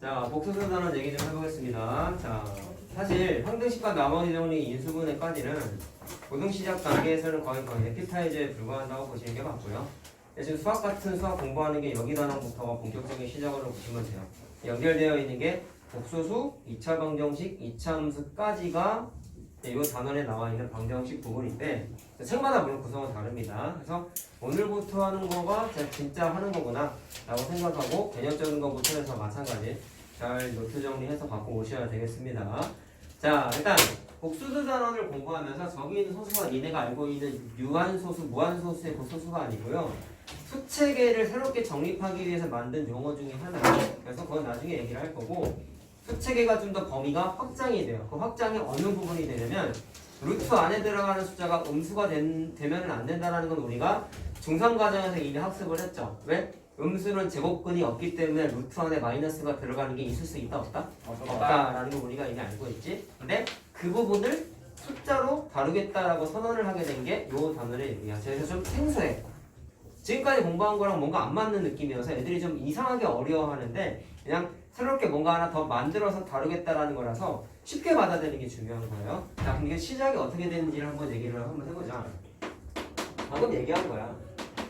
자, 복수수 단원 얘기 좀 해보겠습니다. 자, 사실 항등식과 나머지 정리 인수분해까지는 고등시작 단계에서는 거의 에피타이저에 불과한다고 보시는 게 맞고요. 지금 수학 같은 수학 공부하는 게 여기 단원부터가 본격적인 시작으로 보시면 돼요. 연결되어 있는 게 복수수, 2차 방정식, 2차 함수까지가 이 단원에 나와 있는 방정식 부분인데 책마다 물론 구성은 다릅니다. 그래서 오늘부터 하는 거가 진짜 하는 거구나 라고 생각하고 개념적인 것부터 해서 마찬가지 잘 노트 정리해서 갖고 오셔야 되겠습니다. 자, 일단 복수수 단원을 공부하면서 저기 있는 소수가 니네가 알고 있는 유한소수, 무한소수의 그 소수가 아니고요. 수체계를 새롭게 정립하기 위해서 만든 용어 중에 하나예요. 그래서 그건 나중에 얘기를 할 거고, 수체계가 좀 더 범위가 확장이 돼요. 그 확장이 어느 부분이 되냐면 루트 안에 들어가는 숫자가 음수가 되면 안 된다는 건 우리가 중3 과정에서 이미 학습을 했죠. 왜? 음수는 제곱근이 없기 때문에 루트 안에 마이너스가 들어가는 게 있을 수 있다 없다? 없다라는 걸 우리가 이미 알고 있지. 근데 그 부분을 숫자로 다루겠다라고 선언을 하게 된 게 요 단어의 의미야. 그래서 좀 생소해. 지금까지 공부한 거랑 뭔가 안 맞는 느낌이어서 애들이 좀 이상하게 어려워하는데 그냥 새롭게 뭔가 하나 더 만들어서 다루겠다라는 거라서 쉽게 받아들이는 게 중요한 거예요. 자, 그럼 이게 시작이 어떻게 되는지를 한번 얘기를 한번 해보자. 방금 얘기한 거야.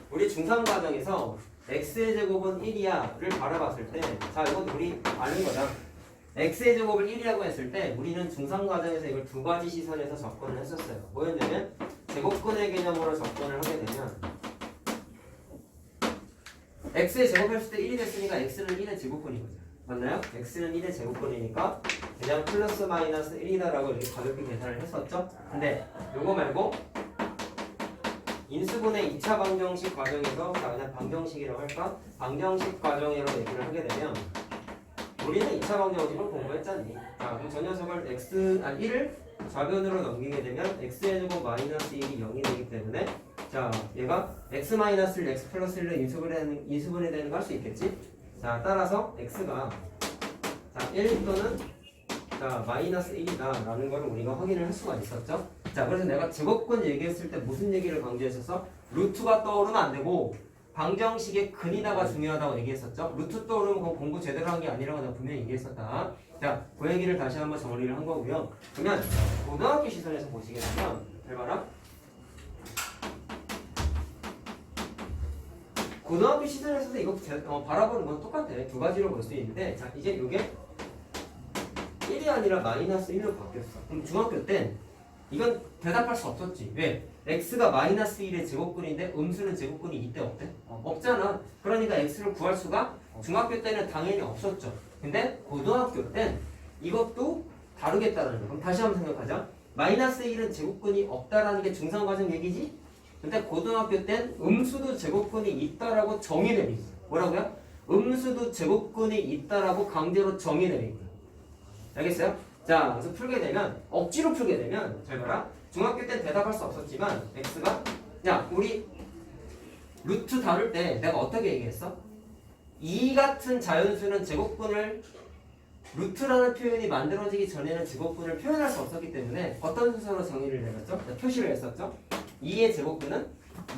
우리 중3 과정에서 x의 제곱은 1이야를 바라봤을 때, 자, 이건 우리 아는 거다. x의 제곱을 1이라고 했을 때 우리는 중3 과정에서 이걸 두 가지 시선에서 접근을 했었어요. 뭐였냐면 제곱근의 개념으로 접근을 하게 되면 x의 제곱했을 때 1이 됐으니까 x는 1의 제곱근인 거죠. 맞나요? x는 1의 제곱근이니까 그냥 플러스 마이너스 1이다라고 이렇게 가볍게 계산을 했었죠. 근데 요거 말고 인수분해 2차 방정식 과정에서 그냥 방정식이라고 할까? 방정식 과정으로 얘기를 하게 되면 우리는 2차 방정식을 공부했잖니. 자, 그럼 저 녀석을 1을 좌변으로 넘기게 되면 x의 제곱 마이너스 1이 0이 되기 때문에 자, 얘가 x-를 x 플러스 1로 인수분해 되는 거 할 수 있겠지? 자, 따라서 x가 자, 1 또는 자, 마이너스 1이다 라는 걸 우리가 확인을 할 수가 있었죠. 자, 그래서 내가 제곱근 얘기했을 때 무슨 얘기를 강조했었어? 루트가 떠오르면 안 되고 방정식의 근이다가 중요하다고 얘기했었죠. 루트 떠오르면 그거 공부 제대로 한 게 아니라고 내가 분명히 얘기했었다. 자, 그 얘기를 다시 한번 정리를 한 거고요. 그러면 고등학교 시선에서 보시게 되면 잘 봐라. 고등학교 시선에서도 이거 바라보는 건 똑같아. 두 가지로 볼 수 있는데, 자, 이제 이게 1이 아니라 마이너스 1로 바뀌었어. 그럼 중학교 땐 이건 대답할 수 없었지. 왜? x가 마이너스 1의 제곱근인데 음수는 제곱근이 이때 없대? 없잖아. 그러니까 x를 구할 수가 중학교 때는 당연히 없었죠. 근데 고등학교 땐 이것도 다루겠다는 거. 그럼 다시 한번 생각하자. 마이너스 1은 제곱근이 없다라는 게 중3 과정 얘기지? 근데 고등학교 땐 음수도 제곱근이 있다라고 정의 내린 거야. 뭐라고요? 음수도 제곱근이 있다라고 강제로 정의 내린 거야. 알겠어요? 자, 그래서 풀게 되면 억지로 풀게 되면 잘 봐라. 중학교 땐 대답할 수 없었지만 x가 야, 우리 루트 다룰 때 내가 어떻게 얘기했어? 이 같은 자연수는 제곱근을 루트라는 표현이 만들어지기 전에는 제곱근을 표현할 수 없었기 때문에 어떤 순서로 정의를 내렸죠? 표시를 했었죠? 2의 제곱근은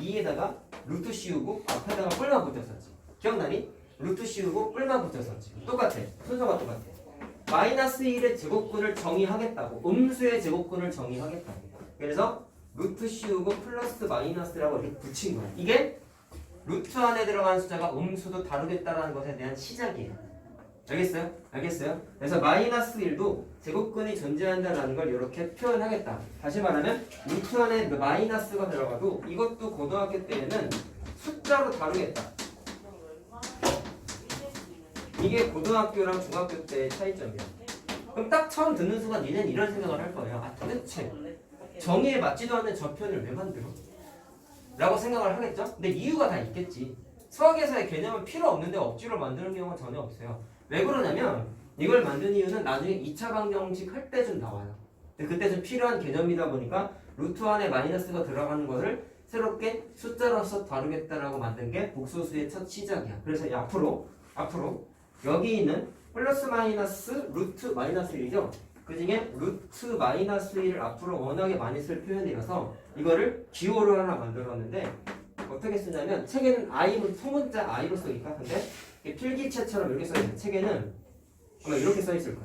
2에다가 루트 씌우고 앞에다가 뿔만 붙였었지. 기억나니? 루트 씌우고 뿔만 붙였었지. 똑같아. 순서가 똑같아. 마이너스 1의 제곱근을 정의하겠다고. 음수의 제곱근을 정의하겠다고. 그래서 루트 씌우고 플러스 마이너스라고 이렇게 붙인 거야. 이게 루트 안에 들어가는 숫자가 음수도 다루겠다라는 것에 대한 시작이에요. 알겠어요? 알겠어요? 그래서 마이너스 1도 제곱근이 존재한다는 걸 이렇게 표현하겠다. 다시 말하면 루트 안에 마이너스가 들어가도 이것도 고등학교 때에는 숫자로 다루겠다. 이게 고등학교랑 중학교 때의 차이점이야. 그럼 딱 처음 듣는 순간 니는 이런 생각을 할 거예요. 아, 도대체 정의에 맞지도 않는 저 표현을 왜 만들어? 라고 생각을 하겠죠? 근데 이유가 다 있겠지. 수학에서의 개념은 필요 없는데 억지로 만드는 경우가 전혀 없어요. 왜 그러냐면 이걸 만든 이유는 나중에 2차 방정식 할 때 좀 나와요. 근데 그때 좀 필요한 개념이다 보니까 루트 안에 마이너스가 들어가는 것을 새롭게 숫자로서 다루겠다라고 만든 게 복소수의 첫 시작이야. 그래서 앞으로 여기 있는 플러스 마이너스 루트 마이너스 1이죠. 그 중에 루트 마이너스 1을 앞으로 워낙에 많이 쓸 표현이라서 이거를 기호를 하나 만들었는데 어떻게 쓰냐면 책에는 I로 소문자 I로 쓰니까 근데 필기체처럼 이렇게 써있는 책에는 아마 이렇게 써 있을 거야.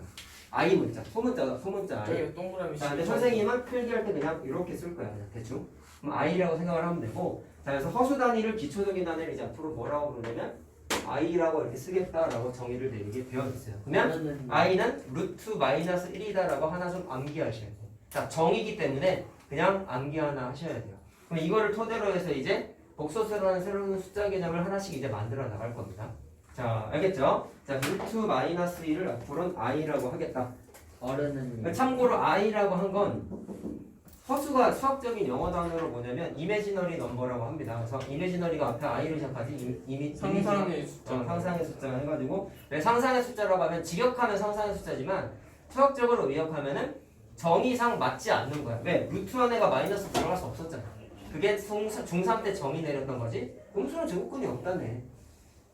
I 문자, 소문자 I. 저기 동그라미. 자, 근데 선생님은 필기할 때 그냥 이렇게 쓸 거야, 그냥 대충. 그럼 I라고 생각을 하면 되고, 자, 그래서 허수 단위를 기초적인 단위를 이제 앞으로 뭐라고 부르냐면 I라고 이렇게 쓰겠다라고 정의를 내리게 되어 있어요. 그러면 I는 루트 마이너스 1이다라고 하나 좀 암기하셔야 돼요. 자, 정의기 때문에 그냥 암기 하나 하셔야 돼요. 그럼 이거를 토대로 해서 이제 복소수라는 새로운 숫자 개념을 하나씩 이제 만들어 나갈 겁니다. 자, 알겠죠? 자, 루트 마이너스 1을 앞으로는 I라고 하겠다. 어른은 참고로 I라고 한 건 허수가 수학적인 영어 단어로 뭐냐면 이미지너리 넘버라고 합니다. 그래서 이미지너리가 앞에 I로 시작하지 상상의 숫자. 상상의 숫자 해가지고 왜 상상의 숫자라고 하면 직역하면 상상의 숫자지만 수학적으로 의역하면은 정의상 맞지 않는 거야. 왜? 루트 안에가 마이너스 들어갈 수 없었잖아. 그게 중3 때 정의 내렸던 거지. 음수는 제곱근이 없다네.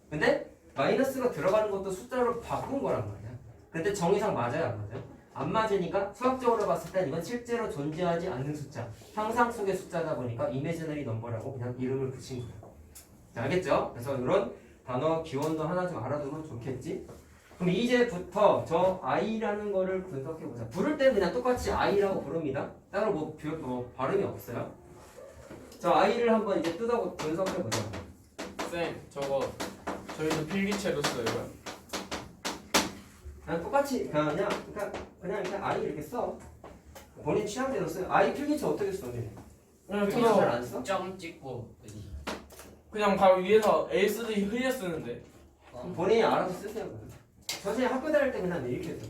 근데 마이너스가 들어가는 것도 숫자로 바꾼 거란 말이야. 근데 정의상 맞아요, 안 맞아요? 안 맞으니까 수학적으로 봤을 땐 이건 실제로 존재하지 않는 숫자, 상상 속의 숫자다 보니까 이미지너리 넘버라고 그냥 이름을 붙인 거예요. 자, 알겠죠? 그래서 이런 단어 기원도 하나 좀 알아두면 좋겠지? 그럼 이제부터 저 I라는 거를 분석해보자. 부를 때는 그냥 똑같이 I라고 부릅니다. 따로 뭐 발음이 없어요. 저 I를 한번 이제 뜯어 분석해보자. 쌤, 저거 저희도 필기체로 써요. 그냥 똑같이 그냥 이렇게 I 이렇게 써. 본인 취향대로 써요. I 필기체 어떻게 써? 그냥 필기체 저거 잘안 써? 점 찍고 그냥 바로 위에서 LCD 흘려 쓰는데. 본인이 알아서 쓰세요. 선생님 학교 다닐 때 그냥 이렇게 했어요.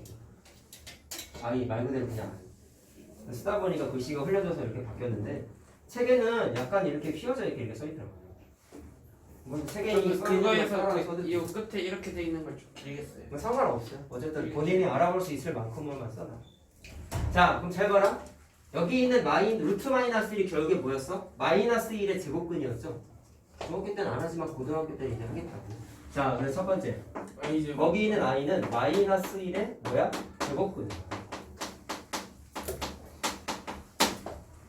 I 말 그대로 그냥 쓰다 보니까 글씨가 흘려져서 이렇게 바뀌었는데 책에는 약간 이렇게 휘어져 이렇게 써있더라고요. 뭐 책에 그거에서 이 끝에 이렇게 돼 있는 걸 좀 길겠어요. 뭐 상관없어요. 어쨌든 본인이 알아볼 수 있을 만큼만 써놔. 자, 그럼 잘 봐라. 여기 있는 루트 마이너스 1이 결국에 뭐였어? 마이너스 1의 제곱근이었죠. 중학교 때는 안 하지만 고등학교 때는 이제 하겠다고. 자, 그래서 첫 번째. 여기 있는 I는 마이너스 1의 뭐야? 제곱근.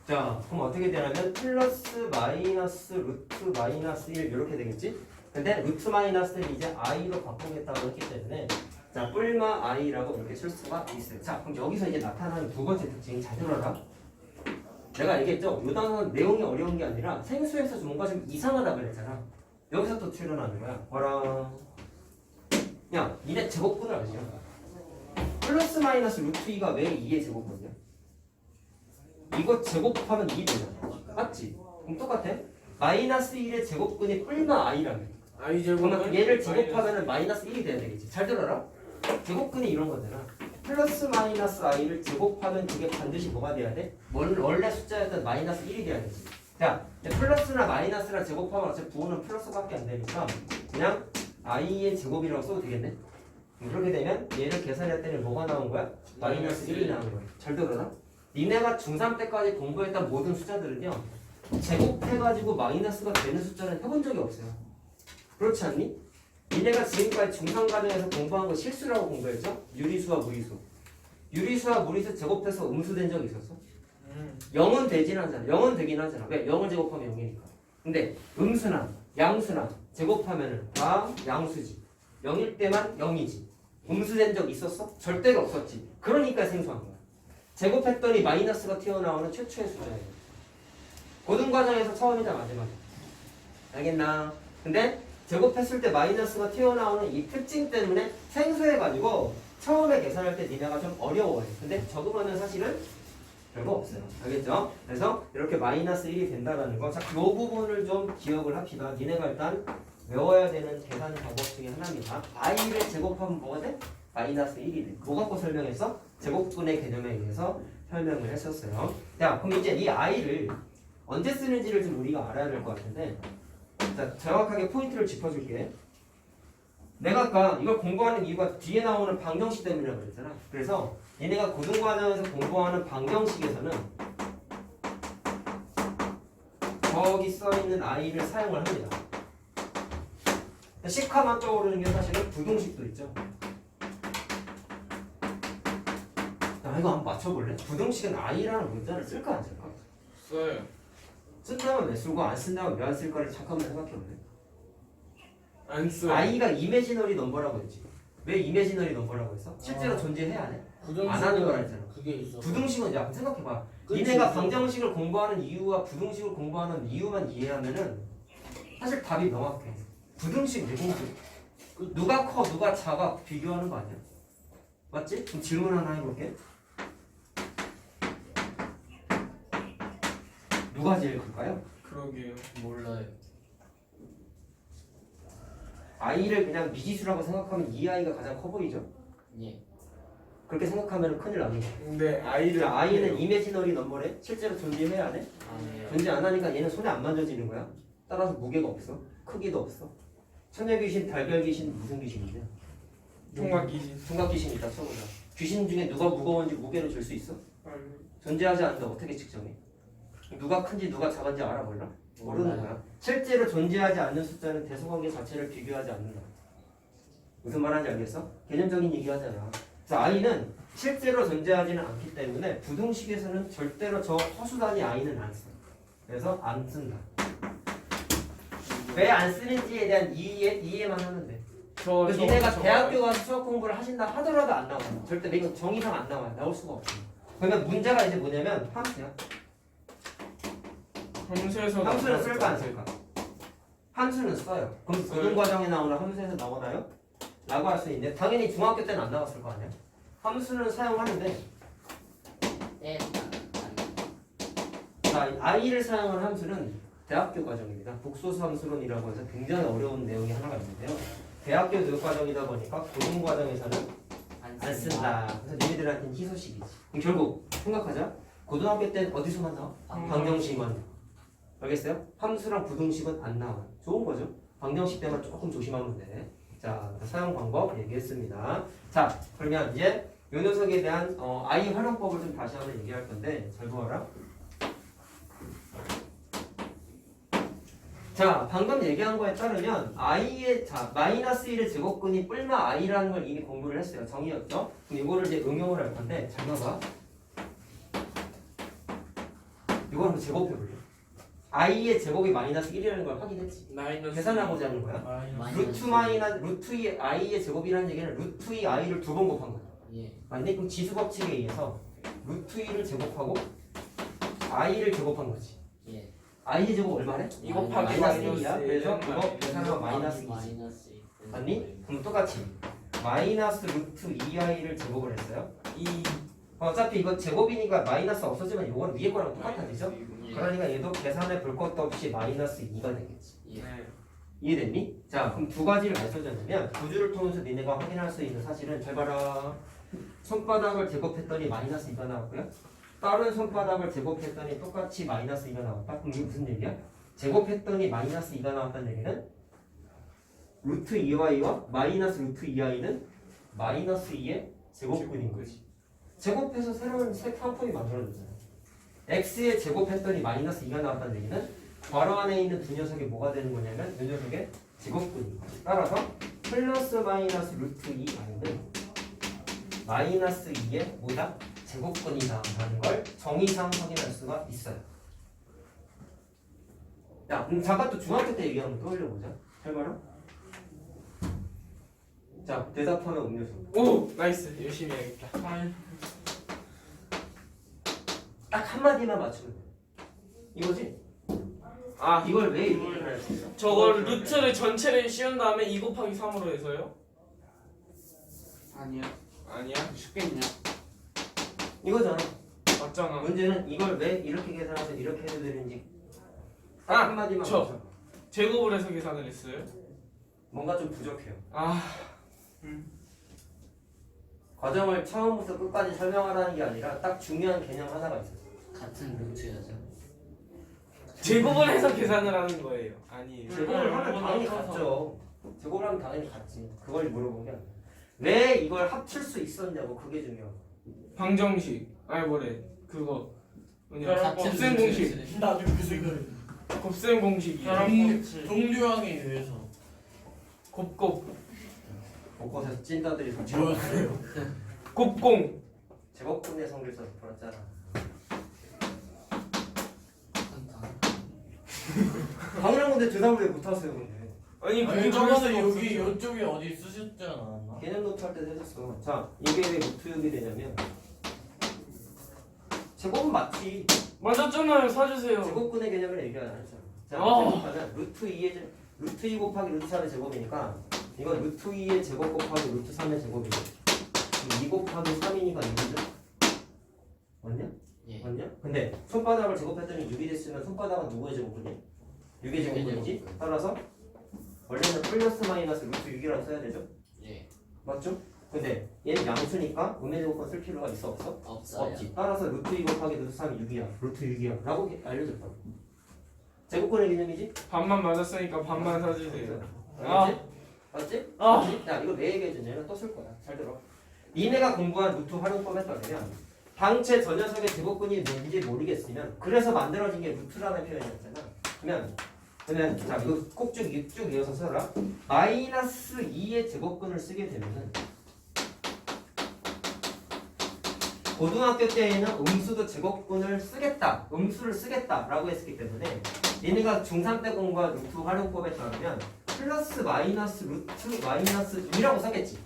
자, 그럼 어떻게 되냐면 플러스 마이너스 루트 마이너스 1 이렇게 되겠지? 근데 루트 마이너스를 이제 I로 바꾸겠다고 했기 때문에 자, 뿔마 I라고 이렇게 쓸 수가 있어요. 자, 그럼 여기서 이제 나타나는 두 번째 특징이 잘 들어라. 내가 얘기했죠? 이 단어는 내용이 어려운 게 아니라 생수에서 뭔가 좀 이상하다 그랬잖아. 여기서 또 출연하는 거야. 봐라. 야, 니네 제곱근을 알지? 플러스 마이너스 루트 2가 왜 2의 제곱근이야? 이거 제곱하면 2 되잖아. 맞지? 그럼 똑같아. 마이너스 1의 제곱근이 뿔마 I라며. I 제곱은 그러면 얘를 제곱하면 마이너스 1이 돼야 되겠지. 잘 들어라. 제곱근이 이런 거잖아. 플러스 마이너스 I를 제곱하면 그게 반드시 뭐가 돼야 돼? 원래 숫자였던 마이너스 1이 돼야 되지. 자, 플러스나 마이너스나 제곱하면 어차피 부호는 플러스밖에 안 되니까 그냥 I의 제곱이라고 써도 되겠네. 그렇게 되면 얘를 계산할 때는 뭐가 나온 거야? 마이너스 1이 나온 거야. 잘 들어라. 니네가 중3 때까지 공부했던 모든 숫자들은요 제곱해가지고 마이너스가 되는 숫자는 해본 적이 없어요. 그렇지 않니? 니네가 지금까지 중3 과정에서 공부한 거 실수라고 공부했죠? 유리수와 무리수. 유리수와 무리수 제곱해서 음수된 적 있었어? 0은 되진 않잖아. 0은 되긴 하잖아. 왜? 0을 제곱하면 0이니까. 근데 음수나 양수나 제곱하면은 다 양수지. 0일 때만 0이지. 음수된 적 있었어? 절대로 없었지. 그러니까 생소한 거야. 제곱했더니 마이너스가 튀어나오는 최초의 숫자예요. 고등과정에서 처음이자 마지막이야. 알겠나? 근데 제곱했을 때 마이너스가 튀어나오는 이 특징 때문에 생소해가지고 처음에 계산할 때 니네가 좀 어려워해. 근데 적으면은 사실은 별거 없어요. 알겠죠? 그래서 이렇게 마이너스 1이 된다라는 거. 자, 이 부분을 좀 기억을 합시다. 니네가 일단 외워야 되는 계산 방법 중에 하나입니다. I를 제곱하면 뭐가 돼? 마이너스 1이 돼. 뭐 갖고 설명했어? 제곱분의 개념에 의해서 설명을 했었어요. 자, 그럼 이제 이 I를 언제 쓰는지를 좀 우리가 알아야 될 것 같은데, 자, 정확하게 포인트를 짚어줄게. 내가 아까 이걸 공부하는 이유가 뒤에 나오는 방정식 때문이라고 그랬잖아. 그래서 얘네가 고등과정에서 공부하는 방정식에서는 거기 써있는 I를 사용을 합니다. 시카만 떠오르는 게 사실은 부동식도 있죠. 자, 이거 한번 맞춰볼래? 부동식은 I라는 문자를 쓸까 안 쓸까? 써요. 쓴다면 왜 쓰고 안 쓴다면 왜 안 쓸까를 잠깐만 생각해볼래? 안 써요. I가 이미지너리 넘버라고 했지. 왜 이미지너리 넘버라고 했어? 실제로 존재해야 돼? 부등식은 안 하는 거라 했잖아. 그게 있어. 부등식은 야 생각해봐. 그치, 니네가 있어. 방정식을 공부하는 이유와 부등식을 공부하는 이유만 이해하면은 사실 답이 명확해. 부등식 내공식 누가 커 누가 작아 비교하는 거 아니야? 맞지? 그럼 질문 하나 해볼게. 누가 제일 클까요? 그러게요. 몰라요. 아이를 그냥 미지수라고 생각하면 이 아이가 가장 커 보이죠? 예. 그렇게 생각하면 큰일 납니다. 근데 아이를 아이는 이미지너리 넘버래? 실제로 존재해야 돼? 아니에요. 존재 안 하니까 얘는 손에 안 만져지는 거야. 따라서 무게가 없어. 크기도 없어. 처녀 귀신, 달걀 귀신 무슨 귀신인데? 총각 귀신. 총각 귀신 있다 쳐보자. 귀신 중에 누가 무거운지 무게를 줄 수 있어? 존재하지 않는데 어떻게 측정해? 누가 큰지 누가 작은지 알아볼라? 모르는 거야. 실제로 존재하지 않는 숫자는 대소관계 자체를 비교하지 않는다. 무슨 말하는지 알겠어? 개념적인 얘기 하잖아. 그래서 아이는 실제로 존재하지는 않기 때문에 부등식에서는 절대로 저 허수단위 아이는 안 써. 그래서 안 쓴다. 왜 안 쓰는지에 대한 이해만 하면 돼. 그래서 니네가 대학교 가서 수학 공부를 하신다 하더라도 안 나와요. 절대 이건 정의상 안 나와요. 나올 수가 없어요. 그러면 문제가 이제 뭐냐면 함수야. 함수는 쓸까 안 쓸까? 함수는 써요. 그럼 고등 과정에 나오는 함수에서 나오나요? 라고 할 수 있는데 당연히 중학교 때는 안 나왔을 거 아니야? 함수는 사용하는데 예. 자, i를 사용한 함수는 대학교 과정입니다. 복소수 함수론이라고 해서 굉장히 어려운 내용이 하나가 있는데요. 대학교 교육 과정이다 보니까 고등 과정에서는 안 쓴다. 그래서 너희들한테는 희소식이지. 그럼 결국 생각하자. 고등학교 때 어디서만 나와? 방정식만 나와. 알겠어요? 함수랑 부등식은 안 나와. 좋은 거죠. 방정식 때만 조금 조심하면 돼. 자, 사용 방법 얘기했습니다. 자, 그러면 이제 요 녀석에 대한 i 활용법을 좀 다시 한번 얘기할 건데 잘 보아라. 자, 방금 얘기한 거에 따르면 i의 마이너스 1의 제곱근이 뿔마 i라는 걸 이미 공부를 했어요. 정의였죠? 그럼 이거를 이제 응용을 할 건데 잘 봐봐. 이걸 한번 제곱해 볼래? i의 제곱이 마이너스 1이라는 걸 확인했지. 계산하고자 하는 거야. 루트 2 i의 제곱이라는 얘기는 루트 2 i를 두 번 곱한 거야. 예. 맞네? 그럼 지수 법칙에 의해서 루트 2를 제곱하고 i를 제곱한 거지. 예. i의 제곱 얼마래? 이거 곱하기 마이너스 마이너스 1이야. 그래서 일은 그거 계산하면 마이너스 2지. 마이너스 맞니? 그럼 똑같이 마이너스 루트 2i를 제곱을 했어요. 어차피 이거 제곱이니까 마이너스 없어지면 이건 위에 거랑 똑같아지죠? 그러니까 얘도 계산해 볼 것도 없이 마이너스 2가 되겠지. 예. 이해됐니? 자, 그럼 두 가지를 가르쳐줬냐면 구주를 통해서 니네가 확인할 수 있는 사실은 잘 봐라. 손바닥을 제곱했더니 마이너스 2가 나왔고요. 다른 손바닥을 제곱했더니 똑같이 마이너스 2가 나왔다. 그럼 이게 무슨 얘기야? 제곱했더니 마이너스 2가 나왔다는 얘기는 루트 2y와 마이너스 루트 2i는 마이너스 2의 제곱근인 거지. 제곱해서 새로운 상품이 만들어졌잖아요. x의 제곱했더니 마이너스 2가 나왔다는 얘기는 괄호 안에 있는 두 녀석이 뭐가 되는 거냐면 이 녀석의 제곱근인 거지. 따라서 플러스 마이너스 루트 2i는 마이너스 2의 뭐다? 제곱근이다 라는 걸 정의상 확인할 수가 있어요. 야, 그럼 잠깐 또 중학교 때 얘기한 거 떠올려보자. 잘 봐라. 자, 대답하면 음료수. 오 나이스 열심히 해야겠다. 딱 한마디만 맞추면 돼. 이거지? 아 이걸 왜 이렇게 표현할 수 있어? 저걸 루트를 전체를 씌운 다음에 2 곱하기 3으로 해서요? 아니야. 아니야 쉽겠냐? 이거잖아. 맞잖아. 문제는 이걸 왜 이렇게 계산해서 이렇게 해도 되는지 딱 아, 한마디만 저. 맞춰. 제곱을 해서 계산을 했어요? 뭔가 좀 부족해요. 아 과정을 처음부터 끝까지 설명하라는 게 아니라 딱 중요한 개념 하나가 있어요. 같은 루트여서. 제곱을 해서 계산을 하는 거예요. 아니에요. 제곱을 하면 당연히 같죠. 제곱을 하면 당연히 같지. 그걸 물어본 게 아니야. 왜 이걸 합칠 수 있었냐고 그게 중요해. 방정식 아니 뭐래 그거 뭐냐 같은 곱셈 공식 루트였어요. 나도 그 생각이 곱셈 공식이에요. 동료항에 의해서 곱곱 곳곳에서 찐따들이 설치. 뭐였어요? 곱공 제곱분의 성질서 풀었잖아. 당연한 건데 대답을 왜 못하세요 근데? 아니 그게 아니 그럴 수가 저번에 여기 없었죠. 이쪽에 어디 쓰셨지 않았나? 개념 노트 할 때도 해줬어. 자, 이게 왜 루트 6이 되냐면 제곱은 맞지. 맞았잖아요. 사주세요. 제곱근의 개념을 얘기 안 했잖아. 자, 어. 제곱하면 루트 2 곱하기 루트 3의 제곱이니까 이건 루트 2의 제곱 곱하기 루트 3의 제곱이고 2 곱하기 3이니까 6이죠? 맞냐? 예. 맞냐? 근데 손바닥을 제곱했더니 6이 됐으면 손바닥은 누구의 제곱근이? 6의 제곱근이지? 따라서 원래는 플러스 마이너스 루트 6이라고 써야 되죠? 예. 맞죠? 근데 얘는 양수니까 음의 제곱근 쓸 필요가 있어 없어? 없어요. 없지. 따라서 루트 2 곱하기 루트 3이 6이야. 루트 6이야. 라고 알려줬다고. 제곱근의 개념이지? 반만 맞았으니까 반만 사주세요. 알겠지? 맞지? 아. 맞지? 야, 이거 왜 얘기해줬냐면 또 쓸 거야. 잘 들어. 니네가 공부한 루트 활용법에 따르면 방체 저 녀석의 제곱근이 뭔지 모르겠으면 그래서 만들어진 게 루트라는 표현이었잖아. 그러면 자 이거 꼭 쭉 이어서 써라. 마이너스 2의 제곱근을 쓰게 되면은 고등학교 때에는 음수도 제곱근을 쓰겠다, 음수를 쓰겠다라고 했기 때문에 얘네가 중3 때 공부한 루트 활용법에 따르면 플러스 마이너스 루트 마이너스 2라고 썼겠지.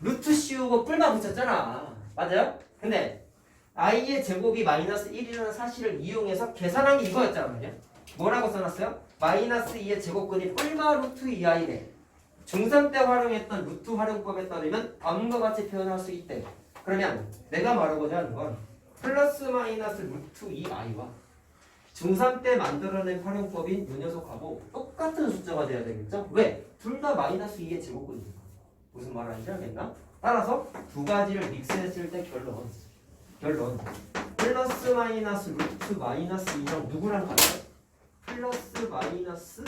루트 씌우고 뿔만 붙였잖아. 맞아요? 근데 i의 제곱이 마이너스 1이라는 사실을 이용해서 계산한 게 이거였잖아. 말이야. 뭐라고 써놨어요? 마이너스 2의 제곱근이 뿔마 루트 2i래. 중3 때 활용했던 루트 활용법에 따르면 다음과 같이 표현할 수 있대. 그러면 내가 말하고자 하는 건 플러스 마이너스 루트 2i와 중3 때 만들어낸 활용법인 이 녀석하고 똑같은 숫자가 돼야 되겠죠? 왜? 둘 다 마이너스 2의 제곱근이니까. 무슨 말하는지 알겠나? 따라서 두 가지를 믹스했을 때 결론 플러스 마이너스 루트 마이너스 2랑 누구랑 같아요? 플러스 마이너스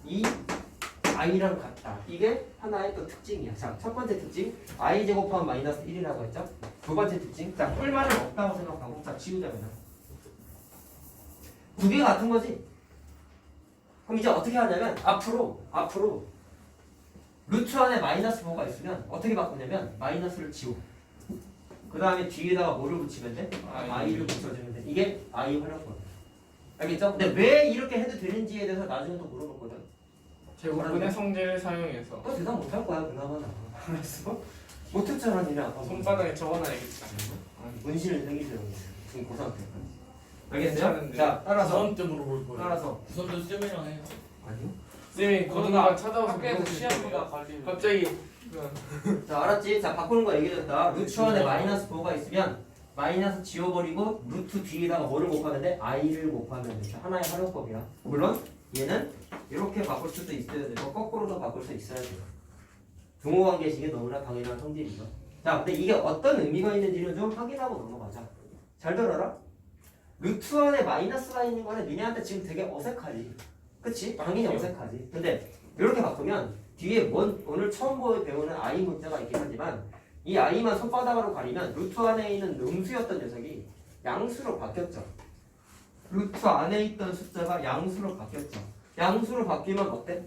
2 i랑 같다. 이게 하나의 또 특징이야. 자, 첫 번째 특징 i 제곱하면 마이너스 1이라고 했죠? 두 번째 특징 자, 뿔만은 없다고 생각하고 자, 지우자 그냥. 두 개 같은 거지? 그럼 이제 어떻게 하냐면 앞으로 루트 안에 마이너스 뭐가 있으면 어떻게 바꾸냐면 마이너스를 지워. 그 다음에 뒤에다가 뭐를 붙이면 돼? i를 붙여주면 돼. 이게 i 활용법. 알겠죠? 근데 왜 이렇게 해도 되는지에 대해서 나중에 또 물어볼 거든. 제곱근의 성질을 사용해서 또 대답 못할 거야 그나마. 알았어? 못했잖아 니네 아까. 손바닥에 적어놔야겠다. 문신을 생기죠. 지금 고3 때. 알겠어요? 괜찮은데. 자 따라서 구선 때 물어볼 거예요. 따라서 구선 때 쌤이랑 해요. 아니요? 쌤이 거두가 찾아와서 학교에서 물어보실 시험보다 거예요. 걸리는. 갑자기 자 알았지? 자 바꾸는 거 얘기해줬다. 루트 안에 마이너스 부호가 있으면 마이너스 지워버리고 루트 뒤에다가 뭐를 곱하는데 i를 곱하면 돼. 하나의 활용법이야. 물론 얘는 이렇게 바꿀 수도 있어야 되고 거꾸로도 바꿀 수 있어야 돼요. 등호관계식이 너무나 당연한 성질이죠. 자 근데 이게 어떤 의미가 있는지를 좀 확인하고 넘어가자. 잘 들어라. 루트 안에 마이너스가 있는 거는 니네한테 지금 되게 어색하지. 그치? 당연히 어색하지. 근데 이렇게 바꾸면 뒤에 오늘 처음 배우는 i 문자가 있긴 하지만 이 i만 손바닥으로 가리면 루트 안에 있는 음수였던 녀석이 양수로 바뀌었죠. 루트 안에 있던 숫자가 양수로 바뀌었죠. 양수로 바뀌면 어때?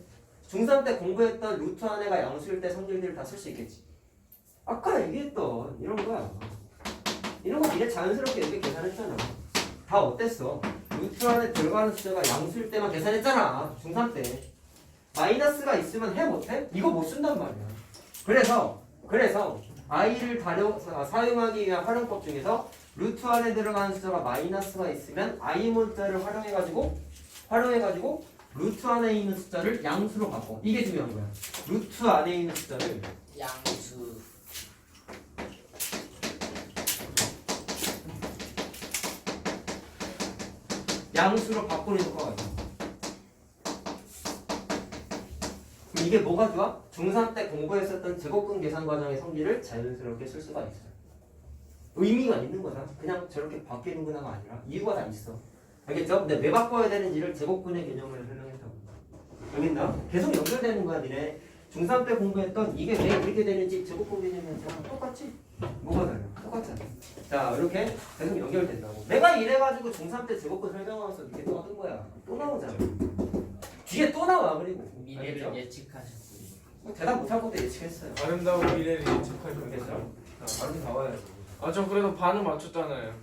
중3 때 공부했던 루트 안에가 양수일 때 성질들을 다 쓸 수 있겠지. 아까 얘기했던 이런 거야. 이런 거 니네 자연스럽게 이렇게 계산했잖아. 다 어땠어? 루트 안에 들어가는 숫자가 양수일 때만 계산했잖아. 중3 때. 마이너스가 있으면 해 못해? 이거 못 쓴단 말이야. 그래서 i를 사용하기 위한 활용법 중에서 루트 안에 들어가는 숫자가 마이너스가 있으면 i 문자를 활용해가지고 루트 안에 있는 숫자를 양수로 바꿔. 이게 중요한 거야. 루트 안에 있는 숫자를 양수. 양수로 바꾸는 효과가 있어. 그럼 이게 뭐가 좋아? 중3 때 공부했었던 제곱근 계산 과정의 성질을 자연스럽게 쓸 수가 있어요. 의미가 있는 거다. 그냥 저렇게 바뀌는구나가 아니라 이유가 다 있어. 알겠죠? 근데 왜 바꿔야 되는지를 제곱근의 개념을 설명했다고. 여기 있나? 계속 연결되는 거야, 니네. 중3 때 공부했던 이게 왜 이렇게 되는지 제곱근 개념이랑 똑같지? 뭐가 달라? 똑같잖아. 자, 이렇게 계속 연결된다고. 내가 이래가지고 중3 때 제곱근 설명하면서 이게 또 하는 거야. 또 나오잖아. 뒤에 또 나와, 그리고. 미래를 알겠죠? 예측하셨군요. 대답 못할 것도 예측했어요. 아름다운 미래를 예측할 알겠죠? 거겠죠. 자, 바로 다 와야지. 아 저 그래도 반은 맞췄잖아요.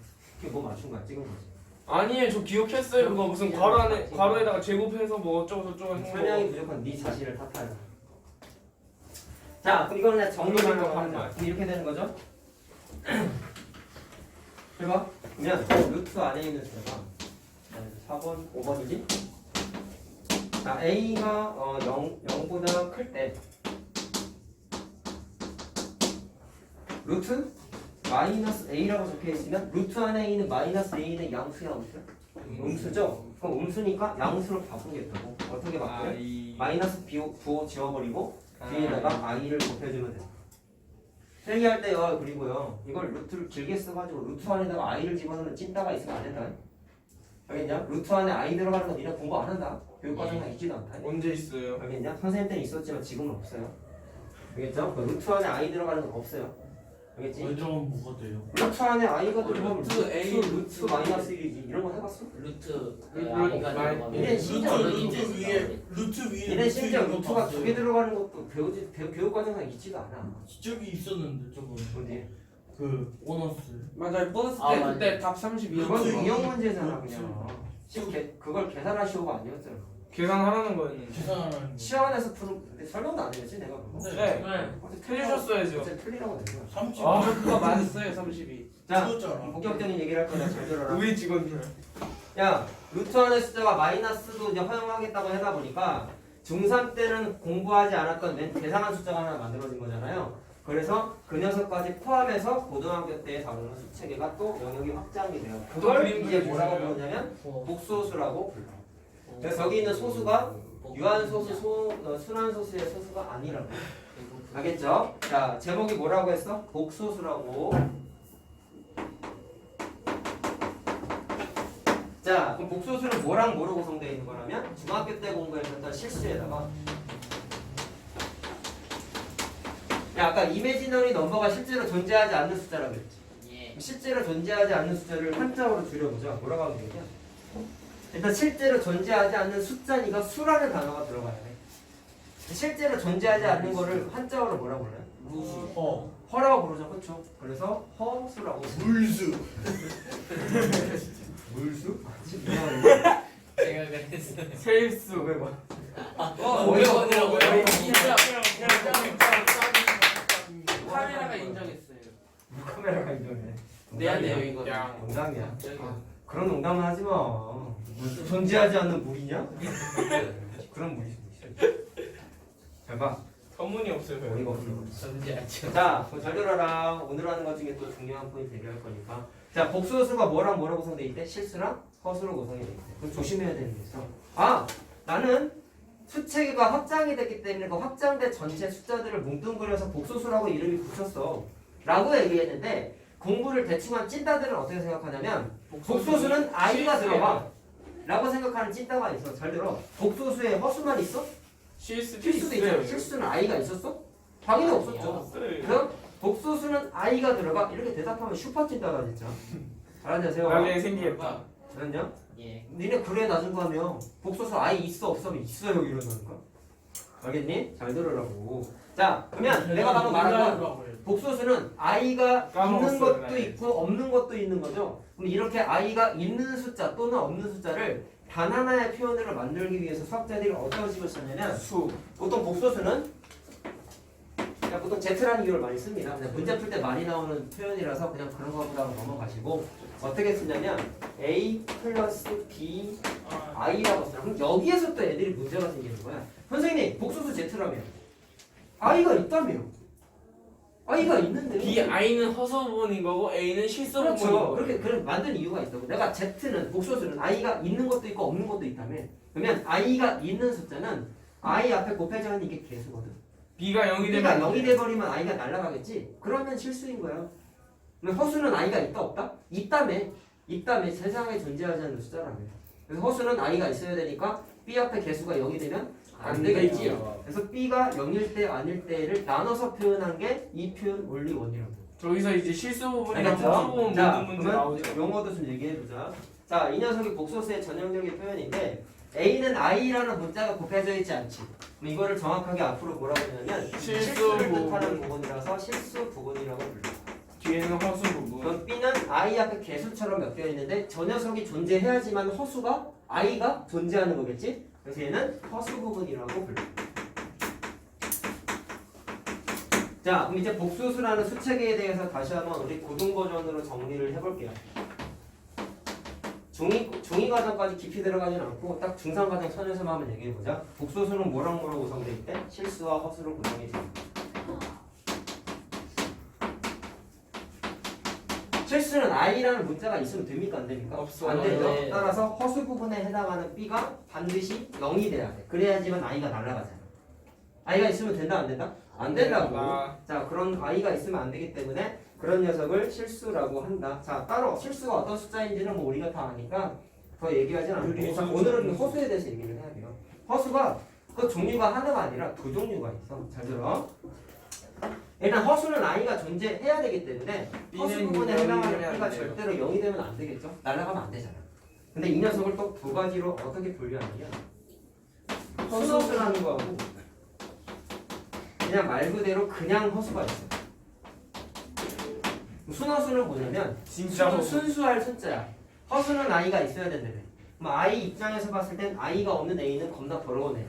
이게 뭐 맞춘 거야? 찍은 거지. 아니에요, 저 기억했어요. 그거 무슨 괄호 안에 괄호에다가 제곱해서 뭐 어쩌고 저쩌고 했는 설명이 거. 부족한 네 자신을 탓하라. 자, 그럼 이거는 그냥 정리만 그러니까 하고 하는 하자. 거야. 그럼 이렇게 되는 거죠? 해봐. 그러면 루트 안에 있는 수가 4번, 5번이지? 자, A가 0보다 클 때 루트 마이너스 A라고 적혀 있으면 루트 안에 있는 마이너스 A는 양수야, 음수야? 음수죠? 그럼 음수니까 양수로 바꾸겠다고. 어떻게 바꿔요? 마이너스 부호 지워버리고 뒤에다가 i를 곱해주면 돼. 필기할 때요, 그리고요, 이걸 루트를 길게 써가지고 루트 안에다가 i를 집어넣으면 찐따가 있으면 안 된다. 알겠냐? 루트 안에 i 들어가는 거 니네 공부 안 한다. 교육과정에 있지도 않다. 언제 있어요? 알겠냐? 선생님 때는 있었지만 지금은 없어요. 알겠죠? 그 루트 안에 i 들어가는 건 없어요. 알겠지? 완전 뭐가 돼요? 루트 안에 i가 들어가면 루트 A, 루트 마이너스 1이지. 이런 거 해봤어? 루트 루트 아이가 마이- 들어가면 얘네 심지어 루트 위에 얘네 심지어 이거 루트가 봤어요. 2개 들어가는 것도 교육과정상에 있지가 않아. 저기 있었는데 저거 어디? 그 보너스 맞아요. 보너스 아, 때 맞아요. 그때 답 32였어. 그건 그치. 유형 문제잖아 그냥. 그걸 계산하시오가 아니었잖아. 계산하라는 거였는데. 계산하는 거 시험에서 푸는 근데 설명도 안 해줬지 내가 그거. 네. 해주셨어야죠. 어제 틀리라고 된 거야. 30 아, 그거 맞았어요 32. 자, 죽었잖아. 본격적인 얘기를 할 거다. 잘 들어라. 우리 직원들. 야, 루트 안의 숫자가 마이너스도 이제 허용하겠다고 하다 보니까 중3 때는 공부하지 않았던 맨 계산한 숫자가 하나 만들어진 거잖아요. 그래서 그 녀석까지 포함해서 고등학교 때 다루는 수체계가 또 영역이 확장이 돼요. 그걸 그림 이제 뭐라고 그려주세요. 부르냐면 복소수라고 불러. 그래서 여기 있는 소수가 유한소수, 순환소수의 소수가 아니라고. 알겠죠? 자, 제목이 뭐라고 했어? 복소수라고. 자, 그럼 복소수는 뭐랑 뭐로 구성되어 있는 거라면 중학교 때 공부했었던 실수에다가 야, 아까 이매지너리 넘버가 실제로 존재하지 않는 숫자라고 그랬지. 예. 실제로 존재하지 않는 숫자를 한자어로 줄여보자. 뭐라고 하면 되냐? 일단 실제로 존재하지 않는 숫자니까 수라는 단어가 들어가야 돼. 실제로 존재하지 않는 거를 한자어로 뭐라고 그래요? 루수. 허라고 부르죠, 그렇죠? 그래서 허수라고. 물수 물수? 제가 그랬어요. 세일수. 왜 봐? 500원이라고요? 왜? 인정. 카메라가 인정했어요. 카메라가 인정해. 내야 이거. 야. 농담이야. 저기. 그런 농담은 하지 마. 존재하지 않는 물이냐? 그런 물이 있어. 잘 봐. 터무니없어요. 어이가 없어. 존재하죠. 자, 그럼 잘 들어라. 오늘 하는 것 중에 또 중요한 포인트 얘기할 거니까. 자, 복소수가 뭐랑 뭐로 구성돼 있대? 실수랑 허수로 구성이 돼 있대. 그럼 조심해야 되는 게 있어. 아, 나는 수체계가 확장이 됐기 때문에 그 확장된 전체 숫자들을 뭉뚱그려서 복소수라고 이름이 붙였어. 라고 얘기했는데 공부를 대충한 찐따들은 어떻게 생각하냐면 복소수는 i가 들어가. 라고 생각하는 찐따가 있어. 잘 들어. 복소수에 허수만 있어? 필수도 있잖아. 실수는 i가 있었어? 당연히 없었죠. 그럼 복소수는 i가 들어가. 이렇게 대답하면 슈퍼 찐따다 진짜. 잘하세요. 나중에 생기겠다. 잘했냐? 예. 니네 그래 나중 가면 복소수 i 있어 없어 있어요 이런다니까. 알겠니? 잘 들으라고. 자, 그러면 내가 방금 말한 건 복소수는 i가 까먹었어요, 있는 것도 네. 있고 없는 것도 있는 거죠. 그럼 이렇게 i가 있는 숫자 또는 없는 숫자를 단 하나의 표현으로 만들기 위해서 수학자들이 어떤 식으로 썼냐면 수. 보통 복소수는 그냥 보통 Z라는 기호를 많이 씁니다. 그냥 문제 풀 때 많이 나오는 표현이라서 그냥 그런 거보다 넘어가시고 어떻게 쓰냐면 A 플러스 B I라고 써요. 그럼 여기에서 또 애들이 문제가 생기는 거야. 선생님 복소수 Z라며 I가 있다며 I가 있는데 B I는 허수 부분인 거고 A는 실수 부분인 그렇죠. 거고. 그렇게 만든 이유가 있다고. 내가 Z는 복소수는 I가 있는 것도 있고 없는 것도 있다며. 그러면 I가 있는 숫자는 I 앞에 곱해져 있는 이게 개수거든. B가 0이 B가 되면 0이 돼버리면 I가 날아가겠지. 그러면 실수인 거야. 그럼 허수는 I가 있다 없다? 있다며. 있다며. 세상에 존재하지 않는 숫자라며. 그래서 허수는 I가 있어야 되니까 B 앞에 개수가 0이 되면 안 되겠지. 그래서 B가 0일 때 아닐 때를 나눠서 표현한 게 이 표현 원리 원이라고. 저기서 이제 실수 부분이랑 알겠죠? 허수 부분 자, 모든 문제 그러면 나오죠. 용어도 좀 얘기해보자. 자, 이 녀석이 복소수의 전형적인 표현인데 A는 I라는 문자가 곱해져 있지 않지. 그럼 이거를 정확하게 앞으로 뭐라고 하냐면 실수 실수를 부분. 뜻하는 부분이라서 실수 부분이라고 불러. 뒤에는 허수 부분. 그럼 B는 I 앞에 개수처럼 몇 개 있는데 저 녀석이 존재해야지만 허수가 I가 존재하는 거겠지? 그래서 얘는 허수 부분이라고 불러. 자, 그럼 이제 복수수라는 수체계에 대해서 다시 한번 우리 고등 버전으로 정리를 해볼게요. 중위 과정까지 깊이 들어가진 않고 딱 중상 과정 선에서만 한번 얘기해보자. 복수수는 뭐랑 뭐로 구성되어 있대? 실수와 허수로 구성이 되어 있다. 실수는 I라는 문자가 있으면 됩니까? 안 됩니까? 없어요. 안 되죠. 네. 따라서 허수 부분에 해당하는 B가 반드시 0이 돼야 돼. 그래야지만 I가 날아가잖아. I가 있으면 된다 안 된다? 안 된다고. 자, 그런 I가 있으면 안 되기 때문에 그런 녀석을 실수라고 한다. 자, 따로 실수가 어떤 숫자인지는 뭐 우리가 다 아니까 더 얘기하진 않고 자, 오늘은 허수에 대해서 얘기를 해야 돼요. 허수가 그 종류가 하나가 아니라 두 종류가 있어. 잘 들어. 일단 허수는 I가 존재해야 되기 때문에 허수 B는 부분에 0이 해당하는 돼야 B가 돼요. 절대로 0이 되면 안 되겠죠? 날아가면 안 되잖아. 근데 이 녀석을 또 두 가지로 어떻게 분류하느냐? 허수라는 거하고 그냥 말 그대로 그냥 허수가 있어. 순허수는 뭐냐면 진짜 허수. 순수할 숫자야. 허수는 I가 있어야 된다며. 그럼 I 입장에서 봤을 땐 I가 없는 A는 겁나 더러운 애.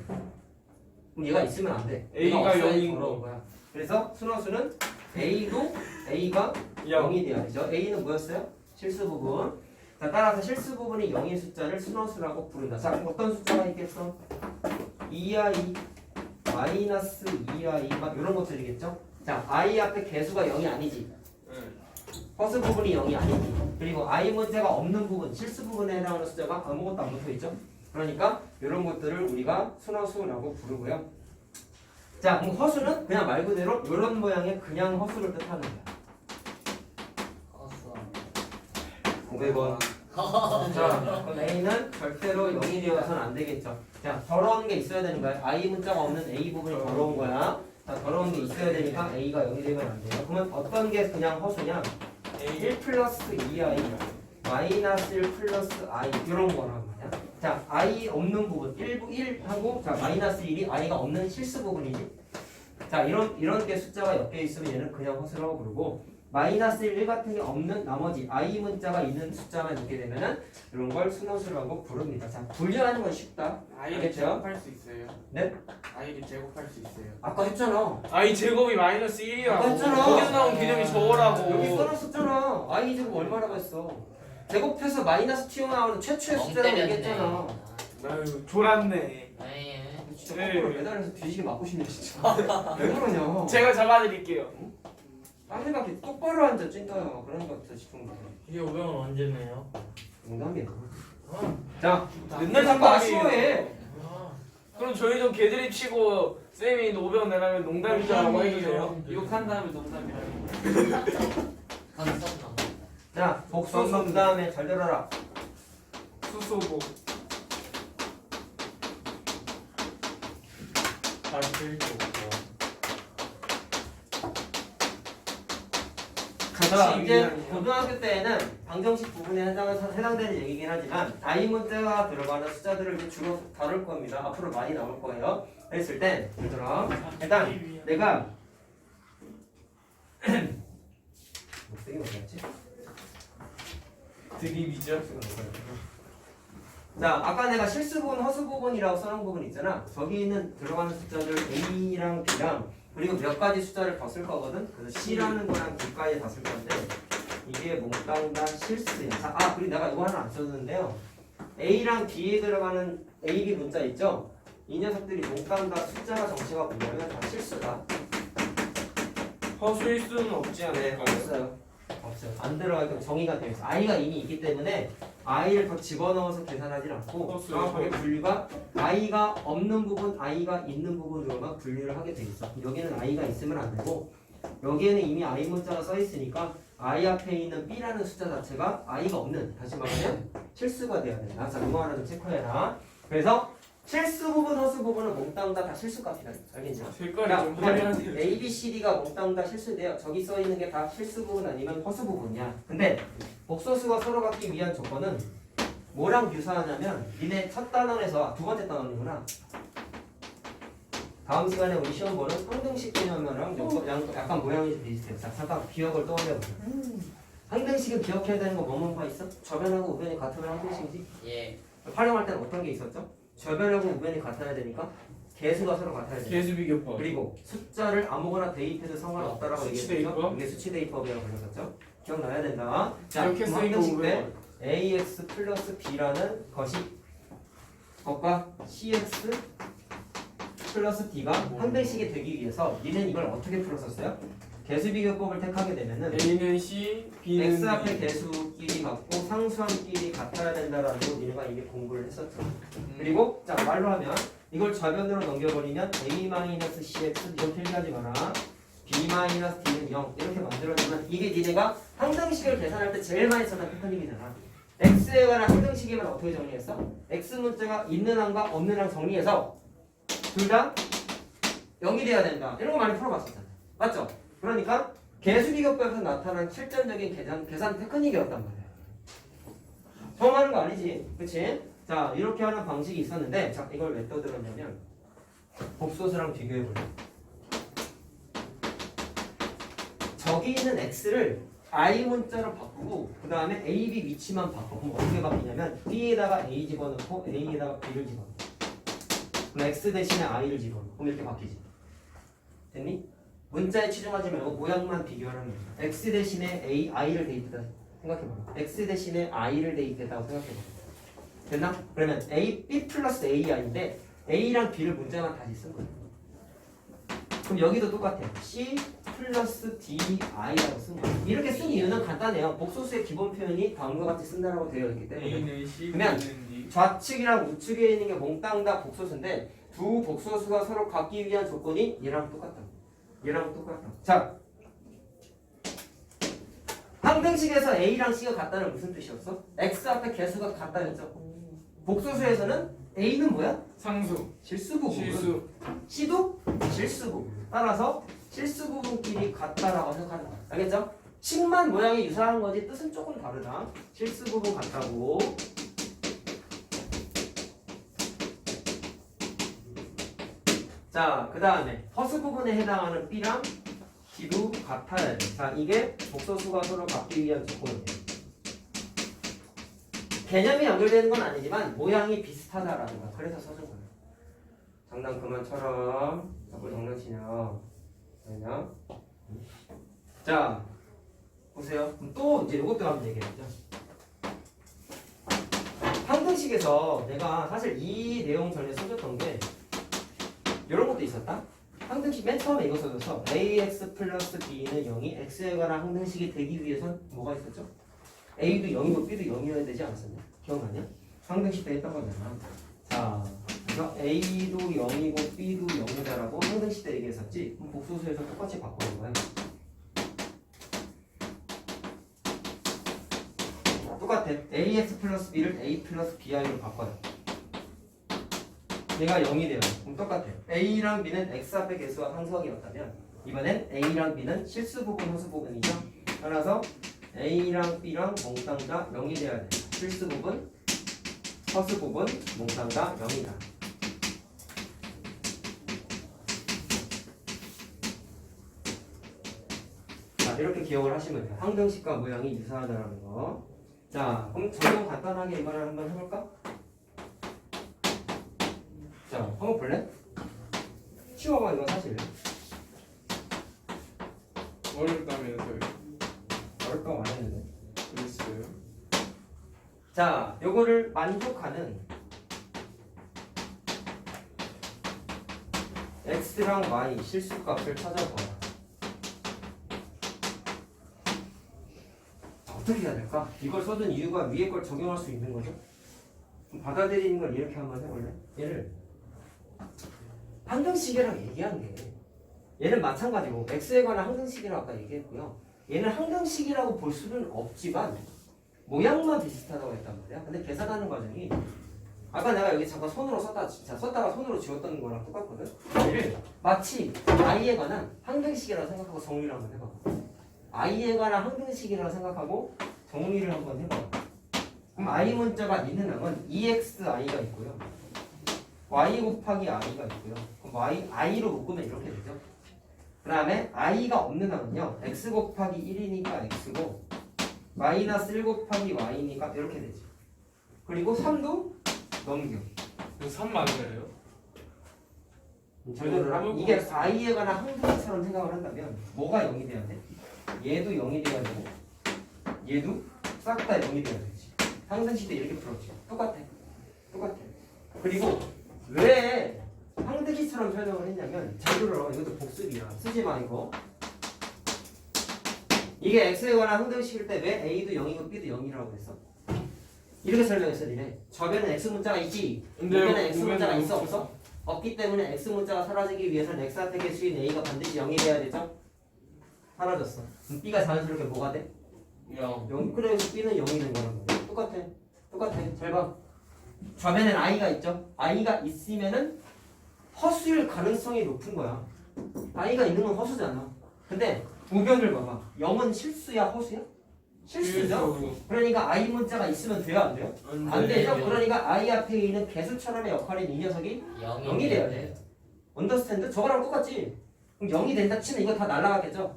그럼 얘가 있으면 안 돼. A가 얘가 없어야 0인 더러운 거. 거야. 그래서 순허수는 A도 A가 0이 돼야 되죠. A는 뭐였어요? 실수 부분. 자, 따라서 실수 부분이 0인 숫자를 순허수라고 부른다. 자, 어떤 숫자가 있겠어? 2i, 마이너스 2i 막 이런 것들이겠죠? 자, i 앞에 개수가 0이 아니지. 허수 부분이 0이 아니지. 그리고 i 문제가 없는 부분, 실수 부분에 해당하는 숫자가 아무것도 안 붙어 있죠. 그러니까 이런 것들을 우리가 순허수라고 부르고요. 자, 그럼 허수는 그냥 말 그대로 이런 모양의 그냥 허수를 뜻하는 거야. 500원. 자, 그럼 A는 절대로 0이 되어서는 안 되겠죠. 자, 더러운 게 있어야 되는 거야. I 문자가 없는 A 부분이 더러운 거야. 자, 더러운 게 있어야 되니까 A가 0이 되면 안 돼요. 그러면 어떤 게 그냥 허수냐? 1 플러스 2i 마이너스 1 플러스 i 이런 거란 말이야. 자, i 없는 부분 1하고 자 마이너스 1이 i가 없는 실수 부분이지. 자, 이런 게 숫자가 엮여 있으면 얘는 그냥 허수라고 부르고 마이너스 1 같은 게 없는 나머지 i 문자가 있는 숫자만 있게 되면은 이런 걸 순허수라고 부릅니다. 자, 분류하는 건 쉽다. I를 알겠죠? 제곱할 수 있어요. 네? I를 제곱할 수 있어요. 아까 했잖아. I 제곱이 마이너스 1이라고. 아까 했잖아. 거기서 나온 개념이 저거라고. 여기 써놨었잖아. i 제곱 얼마라고 했어? 제곱해서 마이너스 튀어나오는 최초의 숫자라고 얘기했잖아. 아유, 졸았네. 진짜 네. 거꾸로 매달려서 뒤지게 맞고 싶네 진짜. 왜 그러냐? 제가 잡아드릴게요. 딴 생각해 똑바로 앉아 찐따야. 그런 거 같아 싶은 거. 이게 500원 언제 내요? 농담이야. 아, 자, 맨날 자꾸 상담이에요. 아쉬워해. 아, 그럼 저희 좀 개들이 치고 쌤이 500원 내라면 농담이라고 해주세요. 욕한 다음에 농담이라고. 자, 복수수 그 다음에 잘 들어라. 수소복. 발필도 없고. 자, 이제 고등학교 때에는 방정식 부분에 해당되는 얘기긴 하지만 i 문자가 들어가는 숫자들을 이제 주로 다룰 겁니다. 앞으로 많이 나올 거예요. 그랬을 땐 얘들아 일단 내가 목소리 뭐였지? 드립이죠. 자, 아까 내가 실수 부분, 허수 부분이라고 써놓은 부분 있잖아. 저기는 들어가는 숫자들 A랑 B랑 그리고 몇 가지 숫자를 더 쓸 거거든. 그래서 C라는 거랑 B까지 다 쓸 건데 이게 몽땅 다 실수야. 자, 그리고 내가 이거 하나 안 썼는데요. A랑 B에 들어가는 A, B 문자 있죠? 이 녀석들이 몽땅 다 숫자가 정체가 뭐냐면 다 실수다. 허수일 수는 없지 네, 않을까요? 없어요. 없어요. 안 들어가니까 정의가 되어 있어. i가 이미 있기 때문에 i를 더 집어넣어서 계산하지 않고 없어요. 정확하게 분류가 i가 없는 부분, i가 있는 부분으로만 분류를 하게 돼 있어. 여기는 i가 있으면 안 되고 여기에는 이미 i 문자가 써 있으니까 i 앞에 있는 b라는 숫자 자체가 i가 없는, 다시 말하면 실수가 돼야 돼. 자, 이거 하나 좀 체크해라. 그래서 실수 부분, 허수 부분은 몽땅 다 실수값이다. 알겠냐? 색깔이 자, 좀 그다음에 화려한데요. A, B, C, D가 몽땅 다 실수돼요. 저기 써 있는 게 다 실수 부분 아니면 허수 부분이야. 근데 복소수가 서로 갖기 위한 조건은 뭐랑 유사하냐면 니네 첫 단원에서 두 번째 단원이구나. 다음 시간에 우리 시험 보는 항등식 개념이랑 약간 모양이 좀 비슷해요. 자, 잠깐 기억을 떠올려보자. 항등식은 기억해야 되는 거 뭐가 있어? 저변하고 우변이 같으면 항등식이지. 예. 활용할 때는 어떤 게 있었죠? 저변하고 우변이 같아야 되니까 개수가 서로 같아야 돼. 개수 비교법. 그리고 숫자를 아무거나 대입해도 상관없다라고 수치 얘기했죠. 대입법? 이게 수치 대입법이라고 불렸었죠. 기억나야 된다. 자, 기억했어, 이거 항등식 때 오면. ax 플러스 b라는 것이 것과 cx 플러스 d가 항등식이 되기 위해서 니는 이걸 어떻게 풀었었어요? 개수 비교법을 택하게 되면은 A는 C, B는 x 앞에 D. 개수끼리 같고 상수함끼리 같아야 된다라는 거 니네가 이미 공부를 했었죠. 그리고 자 말로 하면 이걸 좌변으로 넘겨버리면 a-cx 이건 필기하지 마라. b-d는 0 이렇게 만들어주면 이게 니네가 항등식을 계산할 때 제일 많이 쓰는 패턴이잖아. x에 관한 항등식이면 어떻게 정리했어? x 문자가 있는 항과 없는 항 정리해서 둘 다 0이 돼야 된다. 이런 거 많이 풀어봤었잖아. 맞죠? 그러니까 개수비교법에서 나타난 실전적인 계산 테크닉이었단 말이야. 처음 하는 거 아니지. 그치? 자 이렇게 하는 방식이 있었는데 자 이걸 왜 떠들었냐면 복소수랑 비교해볼래. 저기 있는 x를 i 문자로 바꾸고 그 다음에 a, b 위치만 바꿔. 그럼 어떻게 바뀌냐면 b에다가 a 집어넣고 a에다가 b를 집어넣어. 그럼 x 대신에 i를 집어넣어. 그럼 이렇게 바뀌지. 됐니? 문자에 치중하지 말고 모양만 비교하는 거야. x 대신에 i를 대입했다 생각해봐. x 대신에 i를 대입했다고 생각해봐. 됐나? 그러면 b 플러스 ai인데 a랑 b를 문자만 다시 쓴 거야. 그럼 여기도 똑같아. c 플러스 di라고 쓴 거야. 이렇게 쓴 이유는 간단해요. 복소수의 기본 표현이 다음과 같이 쓴다라고 되어 있기 때문에. A는 C, 그러면 B는 D. 좌측이랑 우측에 있는 게 몽땅 다 복소수인데 두 복소수가 서로 같기 위한 조건이 얘랑 똑같다. 얘랑 똑같다. 자, 항등식에서 A랑 C가 같다는 무슨 뜻이었어? X 앞에 개수가 같다였죠. 복소수에서는 A는 뭐야? 상수, 실수 부분. 실수. C도 실수 부분. 따라서 실수 부분끼리 같다라고 생각하는 거야. 알겠죠? 식만 모양이 유사한 거지 뜻은 조금 다르다. 실수 부분 같다고. 자, 그 다음에 허수 부분에 해당하는 B랑 D도 같아야 돼. 자, 이게 복소수가 서로 같기 위한 조건이에요. 개념이 연결되는 건 아니지만 모양이 비슷하다라는 거야. 그래서 써준 거예요. 장난 그만 쳐라. 자꾸 장난치냐. 왜냐? 자, 보세요. 그럼 또 이제 이것도 한번 얘기해보자. 항등식에서 내가 사실 이 내용 전에 써줬던 게 이런 것도 있었다. 항등식 맨 처음에 이거 써줘서 ax 플러스 b는 0이 x에 관한 항등식이 되기 위해선 뭐가 있었죠? a도 0이고 b도 0이어야 되지 않았었냐? 기억나냐? 항등식 때 했던 거잖아. 자, 그래서 a도 0이고 b도 0이다라고 항등식 때 얘기했었지? 그럼 복소수에서 똑같이 바꾸는 거야. 똑같아. ax 플러스 b를 a 플러스 bi로 바꿔요. 얘가 0이 돼요. 그럼 똑같아. A랑 B는 X 앞에 개수와 상수항이었다면 이번엔 A랑 B는 실수 부분, 허수 부분이죠. 따라서 A랑 B랑 몽땅 다 0이 돼야 돼. 실수 부분, 허수 부분, 몽땅 다 0이다. 자, 이렇게 기억을 하시면 돼요. 항등식과 모양이 유사하다는 거. 자, 그럼 적용 간단하게 이거를 한번 해볼까? 자, 한번 볼래? 쉬워봐 이거 사실. 어렵다면서요. 어렵다고 안 했는데. 그랬어요. 자, 요거를 만족하는 x랑 y 실수값을 찾아봐라. 어떻게 해야 될까? 이걸 써둔 이유가 위에 걸 적용할 수 있는 거죠? 그럼 받아들이는 걸 이렇게 한번 해볼래? 얘를 항등식이라고 얘기한 게 얘는 마찬가지고 x에 관한 항등식이라고 아까 얘기했고요. 얘는 항등식이라고 볼 수는 없지만 모양만 비슷하다고 했단 말이야. 근데 계산하는 과정이 아까 내가 여기 잠깐 손으로 썼다가 손으로 지웠던 거랑 똑같거든. 얘를 마치 i에 관한 항등식이라고 생각하고 정리를 한번 해봐. i에 관한 항등식이라고 생각하고 정리를 한번 해봐. 그럼 i 문자가 있는 항은 exi가 있고요. y 곱하기 i가 있고요. 그럼 i로 묶으면 이렇게 되죠. 그 다음에 i가 없는 항은요 x 곱하기 1이니까 x고 마이너스 1 곱하기 y니까 이렇게 되지. 그리고 3도 넘겨. 이거 3 맞아요? 잘 들어라. 이게 i에 관한 항등식처럼 생각을 한다면 뭐가 0이 돼야 돼? 얘도 0이 돼야 되고 얘도 싹 다 0이 돼야 되지. 항등식 때 이렇게 풀었지. 똑같아. 그리고 왜 항등식처럼 설명을 했냐면 잘 들어라. 이것도 복습이야. 쓰지 마 이거. 이게 x에 관한 항등식일 때 왜 a도 0이고 b도 0이라고 했어? 이렇게 설명했어 니네. 좌변은 x 문자가 있지. 우변은 x 문자가 있어 없어? 없기 때문에 x 문자가 사라지기 위해서는 x한테 개수인 a가 반드시 0이 돼야 되죠? 사라졌어. 그럼 b가 자연스럽게 뭐가 돼? 0. 그래서 b는 0이 된 거란 말이야. 똑같아. 잘 봐. 좌변엔 i가 있죠? i가 있으면은 허수일 가능성이 높은 거야. i가 있는 건 허수잖아. 근데 우변을 봐봐. 0은 실수야 허수야? 실수죠? 그러니까 i 문자가 있으면 돼요 안 돼요? 안 되죠? 그러니까 i 앞에 있는 개수처럼의 역할인 이 녀석이 0이 돼야 돼. 언더스탠드? 저거랑 똑같지? 그럼 0이 된다 치면 이거 다 날라가겠죠?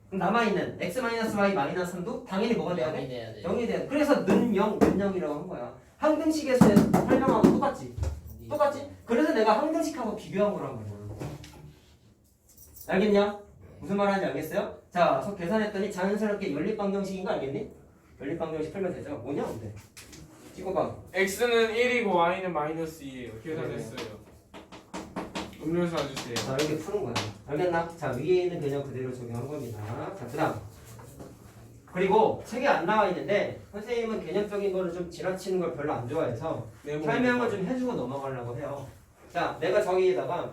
그럼 남아있는 x-y-3도 당연히 뭐가 돼야 돼? 0이 돼야 돼. 그래서 는 0, 는 0이라고 한 거야. 항등식에서 설명하고 똑같지? 그래서 내가 항등식하고 비교한 거란 말이야. 알겠냐? 무슨 말 하는지 알겠어요? 자, 계산했더니 자연스럽게 연립방정식인 거 알겠니? 연립방정식 풀면 되죠? 뭐냐 근데? 찍어봐. x는 1이고 y는 마이너스 2예요. 계산했어요. 음료수 와주세요. 자, 이렇게 푸는 거야. 알겠나? 자, 위에 있는 개념 그대로 적용한 겁니다. 자, 그 다음. 그리고 책에 안 나와 있는데 선생님은 개념적인 거를 좀 지나치는 걸 별로 안 좋아해서 설명을 좀 해주고 넘어가려고 해요. 자, 내가 저기에다가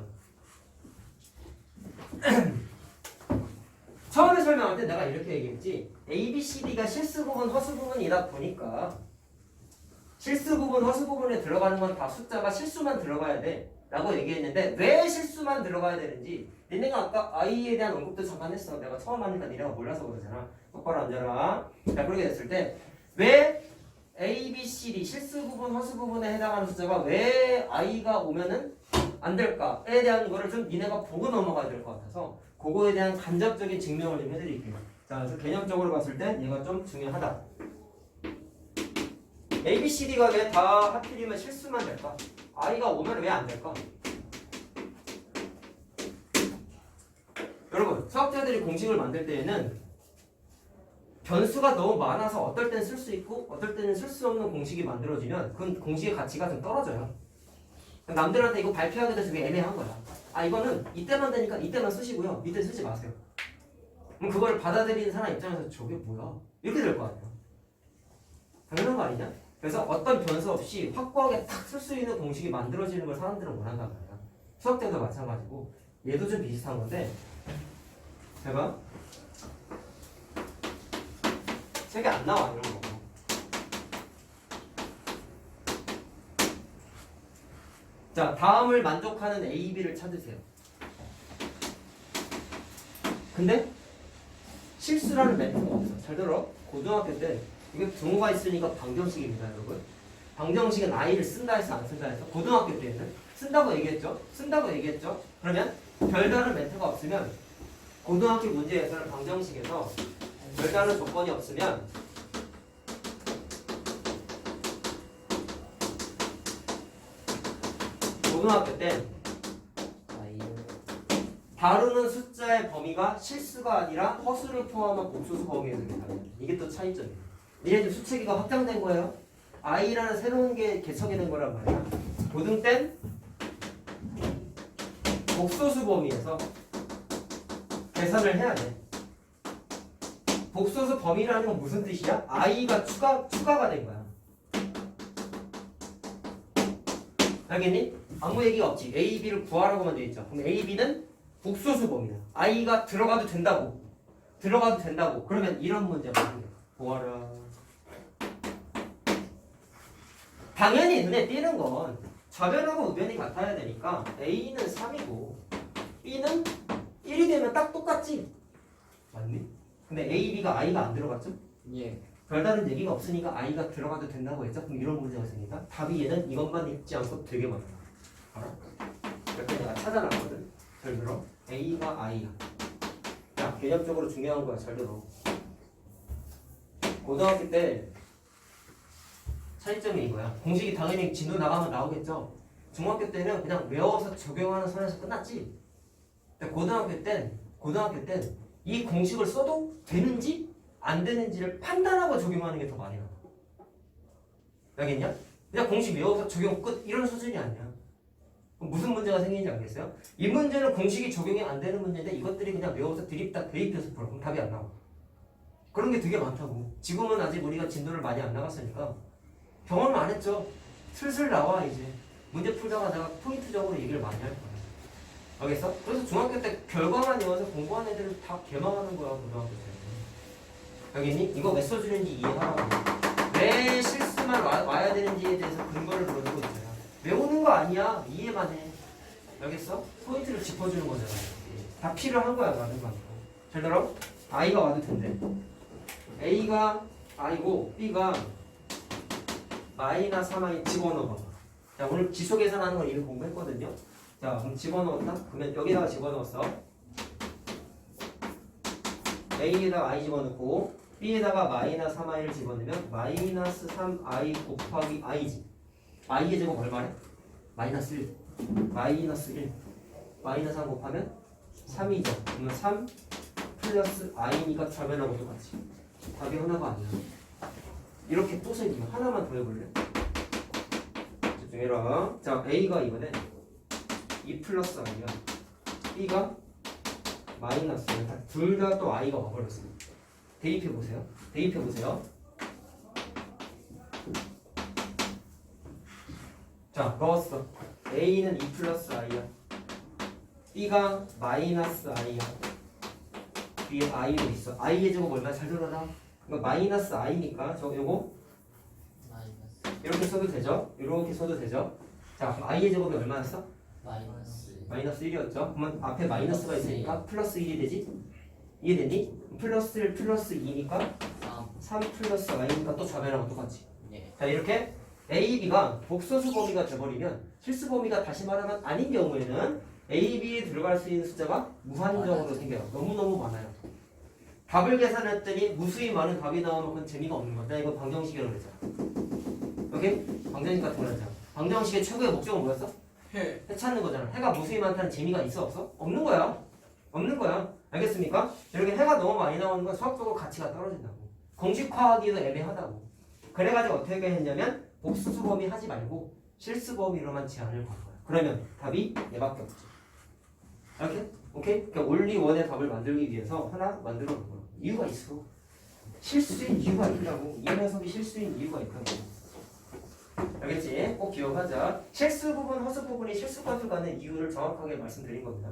처음에 설명할 때 내가 이렇게 얘기했지. A, B, C, D가 실수 부분, 허수 부분이다 보니까 실수 부분, 허수 부분에 들어가는 건 다 숫자가 실수만 들어가야 돼 라고 얘기했는데 왜 실수만 들어가야 되는지 니네가 아까 i에 대한 언급도 잠깐 했어. 내가 처음 하니까 니네가 몰라서 그러잖아. 똑바로 앉아라. 자, 그렇게 됐을 때 왜 A, B, C, D 실수 부분, 허수 부분에 해당하는 숫자가 왜 i가 오면은 안 될까에 대한 거를 좀 니네가 보고 넘어가야 될 것 같아서 그거에 대한 간접적인 증명을 좀 해드릴게요. 자, 그래서 개념적으로 봤을 때 얘가 좀 중요하다. A, B, C, D가 왜 다 하필이면 실수만 될까? i가 오면 왜 안 될까? 여러분, 수학자들이 공식을 만들 때에는 변수가 너무 많아서 어떨 땐 쓸 수 있고 어떨 때는 쓸 수 없는 공식이 만들어지면 그 공식의 가치가 좀 떨어져요. 남들한테 이거 발표하게 돼서 되게 애매한 거야. 아, 이거는 이때만 되니까 이때만 쓰시고요. 밑에 쓰지 마세요. 그럼 그걸 받아들이는 사람 입장에서 저게 뭐야? 이렇게 될 거 아니야. 당연한 거 아니냐? 그래서 어떤 변수 없이 확고하게 딱 쓸 수 있는 공식이 만들어지는 걸 사람들은 원한단 말이야. 수학 때도 마찬가지고 얘도 좀 비슷한 건데 제가 책에 안 나와 이런 거. 자, 다음을 만족하는 A, B를 찾으세요. 근데 실수라는 멘트가 없어. 잘 들어. 고등학교 때 이게 등호가 있으니까 방정식입니다, 여러분. 방정식은 i를 쓴다 해서 안 쓴다 해서 고등학교 때는 쓴다고 얘기했죠. 그러면 별다른 멘트가 없으면 고등학교 문제에서는 방정식에서 별다른 조건이 없으면 고등학교 때 다루는 숫자의 범위가 실수가 아니라 허수를 포함한 복수수 범위에서 계산해요. 이게 또 차이점이에요. 니네들 수체계가 확장된 거예요. i라는 새로운 게 개척이 된 거란 말이야. 고등 땐 복소수 범위에서 계산을 해야 돼. 복소수 범위라는 건 무슨 뜻이야? i가 추가가 된 거야. 알겠니? 아무 얘기가 없지. A, B를 구하라고만 돼 있죠. 그럼 A, B는 복소수 범위야. i가 들어가도 된다고. 그러면 이런 문제가 생겨. 구하라. 당연히 눈에 띄는 건 좌변하고 우변이 같아야 되니까 A는 3이고 B는 1이 되면 딱 똑같지? 맞니? 근데 A, B가 i가 안 들어갔죠? 예. 별다른 얘기가 없으니까 i가 들어가도 된다고 했죠? 그럼 이런 문제가 생기니까 답이 얘는 이것만 읽지 않고 되게 많아. 알아? 이렇게 내가 찾아놨거든. 잘 들어. A가 i야. 자, 개념적으로 중요한 거야. 잘 들어. 고등학교 때 차이점이 이거야. 공식이 당연히 진도 나가면 나오겠죠. 중학교 때는 그냥 외워서 적용하는 선에서 끝났지. 근데 고등학교 땐 이 공식을 써도 되는지 안 되는지를 판단하고 적용하는 게 더 많이 나와. 알겠냐? 그냥 공식 외워서 적용 끝 이런 수준이 아니야. 그럼 무슨 문제가 생기는지 알겠어요? 이 문제는 공식이 적용이 안 되는 문제인데 이것들이 그냥 외워서 대입해서 풀어. 그럼 답이 안 나와. 그런 게 되게 많다고. 지금은 아직 우리가 진도를 많이 안 나갔으니까 경험을 안 했죠. 슬슬 나와 이제. 문제 풀다가 내가 포인트적으로 얘기를 많이 할 거야. 알겠어? 그래서 중학교 때 결과만 외워서 공부한 애들은 다 개망하는 거야. 고등학교 때. 알겠니? 이거 왜 써주는지 이해하라고. 왜 실수만 와야 되는지에 대해서 근거를 물어주고 있어요. 외우는 거 아니야. 이해만 해. 알겠어? 포인트를 짚어주는 거잖아. 다 필요한 거야. 많은 거. 잘 들어? I가 와도 된대. A가 I고 B가 마이너스 3i 집어넣어봐. 자, 오늘 지수 계산하는 걸 이미 공부했거든요. 자, 그럼 집어넣었다? 그러면 여기다가 집어넣었어. A에다가 I 집어넣고 B에다가 마이너스 3i를 집어넣으면 마이너스 3i 곱하기 i지. i의 제곱 얼마래? 마이너스 1. 마이너스 1. 마이너스 3 곱하면 3이죠. 그러면 3 플러스 i니까 좌변하고 똑같이. 답이 하나가 아니야. 이렇게 또 생기면 하나만 더 해볼래? 집중해라. 자, A가 이거네. 2 플러스 i야. B가 마이너스야. 둘 다 또 i가 와버렸어. 대입해보세요. 대입해보세요. 자, 넣었어. A는 2 플러스 i야. B가 마이너스 i야. 뒤에 i로 있어. i의 제곱 얼마? 잘 들어라. 이거 마이너스 i니까 요거 마이너스 이렇게 써도 되죠? 이렇게 써도 되죠? 자, 그럼 i의 제곱이 얼마였어? 마이너스 1이었죠? 그러면 앞에 마이너스가 있으니까 플러스 1이 되지? 이해됐니? 플러스 1 플러스 2니까 3 플러스 i니까 또 좌변하고 똑같지. 예. 자, 이렇게 A, B가 복소수 범위가 돼버리면 실수 범위가 다시 말하면 아닌 경우에는 A, B에 들어갈 수 있는 숫자가 무한정으로 생겨요. 너무너무 많아요. 답을 계산했더니 무수히 많은 답이 나오면 그건 재미가 없는 거야. 이거 방정식이라고 그랬잖아. 오케이? 방정식 같은 거 했잖아. 방정식의 최고의 목적은 뭐였어? 해. 해 찾는 거잖아. 해가 무수히 많다는 재미가 있어 없어? 없는 거야. 없는 거야. 알겠습니까? 이렇게 해가 너무 많이 나오는 건 수학적으로 가치가 떨어진다고. 공식화하기도 애매하다고. 그래가지고 어떻게 했냐면 복수수 범위 하지 말고 실수 범위로만 제한을 건 거야. 그러면 답이 얘밖에 없지. 이렇게? 오케이? 그러니까 원리 원의 답을 만들기 위해서 하나 만들어 놓은 거야. 이유가 있어. 실수인 이유가 있다고. 이 녀석이 실수인 이유가 있다고. 알겠지? 꼭 기억하자. 실수 부분, 허수 부분이 실수값을 갖는 이유를 정확하게 말씀드린 겁니다.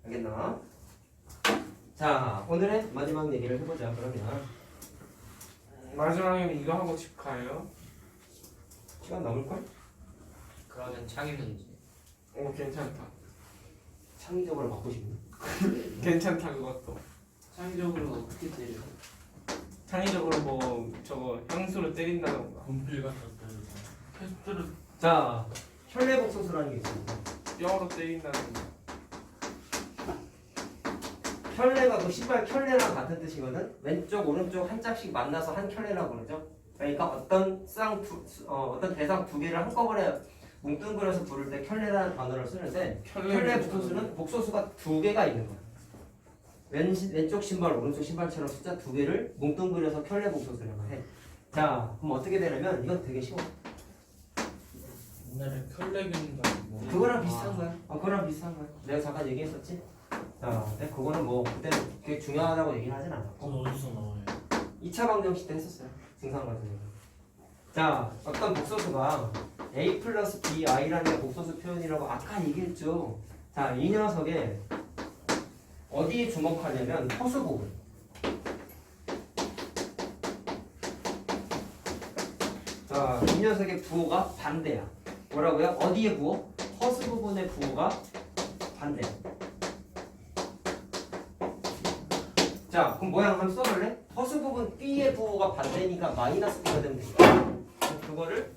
알겠나? 자, 오늘의 마지막 얘기를 해보자. 그러면 마지막에는 이거 하고 집 가요. 시간 남을걸? 그러면 창의 문제 오 괜찮다. 창의적으로 바꾸고 싶네. 괜찮다 그것도. 창의적으로 어떻게 때려? 창의적으로 뭐 저거 향수로 때린다던가. 분필 같은 패스트를 자, 혈내복소수라는 게 있습니다. 뼈로 때린다던가. 켤레가 그 신발 켤레랑 같은 뜻이거든. 왼쪽 오른쪽 한 짝씩 만나서 한 켤레라고 그러죠. 그러니까 어떤 어떤 대상 두 개를 한꺼번에 뭉뚱그려서 부를 때 켤레라는 단어를 쓰는데 켤레 복소수는 복소수가 두 개가 있는 거야. 왼쪽 신발 오른쪽 신발처럼 숫자 두 개를 뭉뚱그려서 켤레 복소수라고 해. 자, 그럼 어떻게 되냐면 이건 되게 쉬워. 옛날에 컬렉인가 뭐. 그거랑 비슷한 거야. 그거랑 비슷한 거야. 내가 잠깐 얘기했었지. 자, 근데 그거는 뭐 그때 그게 중요하다고 얘기를 하진 않았고. 그건 어디서 나와요? 2차 방정식 때 했었어요. 증상 같은 거. 자, 어떤 복소수가 a 플러스 bi라는 게 복소수 표현이라고 아까 얘기했죠. 자, 이 녀석에 어디에 주목하냐면 허수 부분. 자, 이 녀석의 부호가 반대야. 뭐라고요? 어디에 부호? 허수 부분의 부호가 반대야. 자, 그럼 모양 한번 써볼래? 허수 부분 B의 부호가 반대니까 마이너스 B가 되면 되겠다. 그거를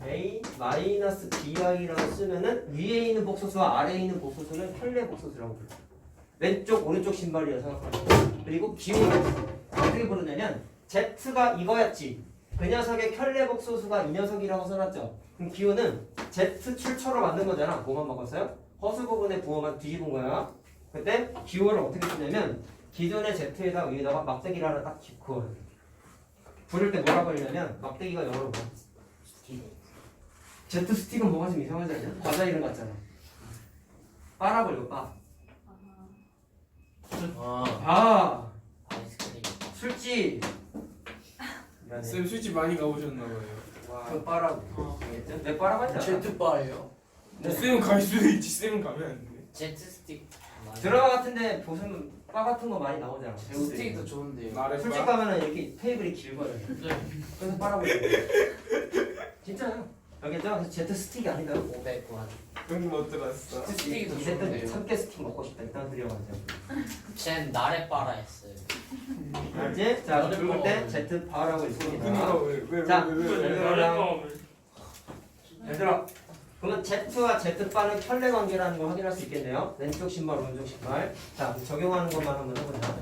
A 마이너스 BI라고 쓰면은 위에 있는 복소수와 아래에 있는 복소수는 켤레 복소수라고 불러. 왼쪽 오른쪽 신발이라고 생각하고 그리고 기호는 어떻게 부르냐면 Z가 이거였지 그 녀석의 켤레복 소수가 이 녀석이라고 써놨죠. 그럼 기호는 Z 출처로 만든 거잖아. 뭐만 바꿨어요? 허수 부분의 부호만 뒤집은 거야. 그때 기호를 어떻게 쓰냐면 기존의 Z에다 위에다가 막대기를 하나 딱 그어. 부를 때 뭐라고 하냐면 막대기가 영어로 뭐야? Z 스틱은 뭐가 좀 이상하지 않냐? 과자 이름 같잖아. 빠라고 읽어 빠. 아 아 아이스크림. 술집. 미안해. 쌤 술집 많이 가보셨나 봐요. 그 빠라고. 알겠죠? 내 빠라고 했잖아. 제트바예요? 네. 쌤은 갈 수도 있지. 쌤은 가면 안 돼. 제트 스틱. 드라마 같은데 보시면 바 같은 거 많이 나오잖아. 배우들이. 스틱도 좋은데요. 나를 술집 가면은 이렇게 테이블이 길거든요. 그래서 빠라고 해요. 진짜요. 알겠죠? 그래서 제트 스틱이 아니다. 500원. 못 들었어. 스틱도 이제 또 좋은데요. 3개 스틱 먹고 싶다. 일단 소리여가지고. 쟨 나래 빨아 했어요. 알지? 자, 긁을 때 제트 바라고 있습니다. 그니까 왜 자, 왜? 얘들아, 그러면 Z와 Z바는 켤레 관계라는 걸 확인할 수 있겠네요. 왼쪽 신발, 오른쪽 신발. 자, 적용하는 것만 한번 해보자.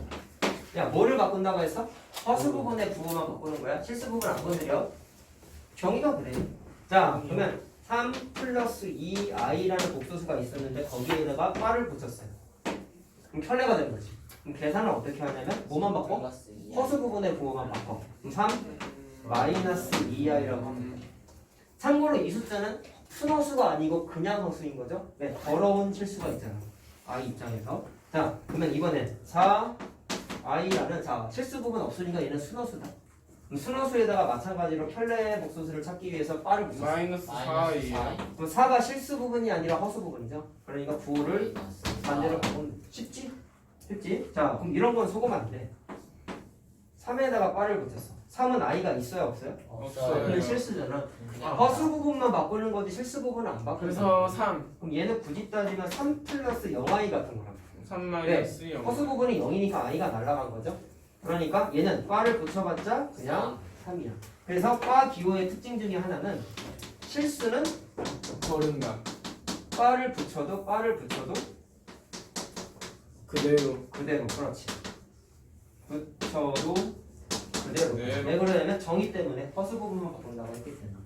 야, 뭐를 바꾼다고 했어? 허수 부분의 부호만 바꾸는 거야. 실수 부분 안 건드려. 정의가 그래. 자, 그러면 3 플러스 2i라는 복소수가 있었는데 거기에다가 바를 붙였어요. 그럼 켤레가 된 거지. 그럼 계산을 어떻게 하냐면 뭐만 바꿔? 플러스 2. 허수 부분의 부호만 바꿔. 그럼 3 마이너스 2i라고 합니다. 참고로 이 숫자는 순허수가 아니고 그냥 허수인 거죠. 네, 더러운 실수가 있잖아. i 입장에서. 자, 그러면 이번엔 4i라는 자 실수 부분 없으니까 얘는 순허수다. 그럼 순허수에다가 마찬가지로 켤레 복소수를 찾기 위해서 바를 붙였어. 마이너스 4이에요. 그럼 4가 실수 부분이 아니라 허수 부분이죠. 그러니까 부호를 반대로 바꾸면 쉽지? 쉽지? 자, 그럼 이런 건 속으면 안 돼. 3에다가 바를 붙였어. 3은 i가 있어요, 없어요? 없어요. 근데 실수잖아. 허수 부분만 바꾸는 거지 실수 부분은 안 바꾸는 그래서 거야. 3. 그럼 얘는 굳이 따지면 3 플러스 0i 같은 거란 말이야. 3 마이너스 0. 허수 부분이 0이니까 i가 날아간 거죠. 그러니까 얘는 바를 붙여봤자 그냥 3이야. 그래서 바 기호의 특징 중에 하나는 실수는 버른다. 바를 붙여도 그대로. 그대로. 그렇지. 붙여도 그대로. 그대로. 왜 그러냐면 정의 때문에 허수 부분만 바꾼다고 했기 때문에.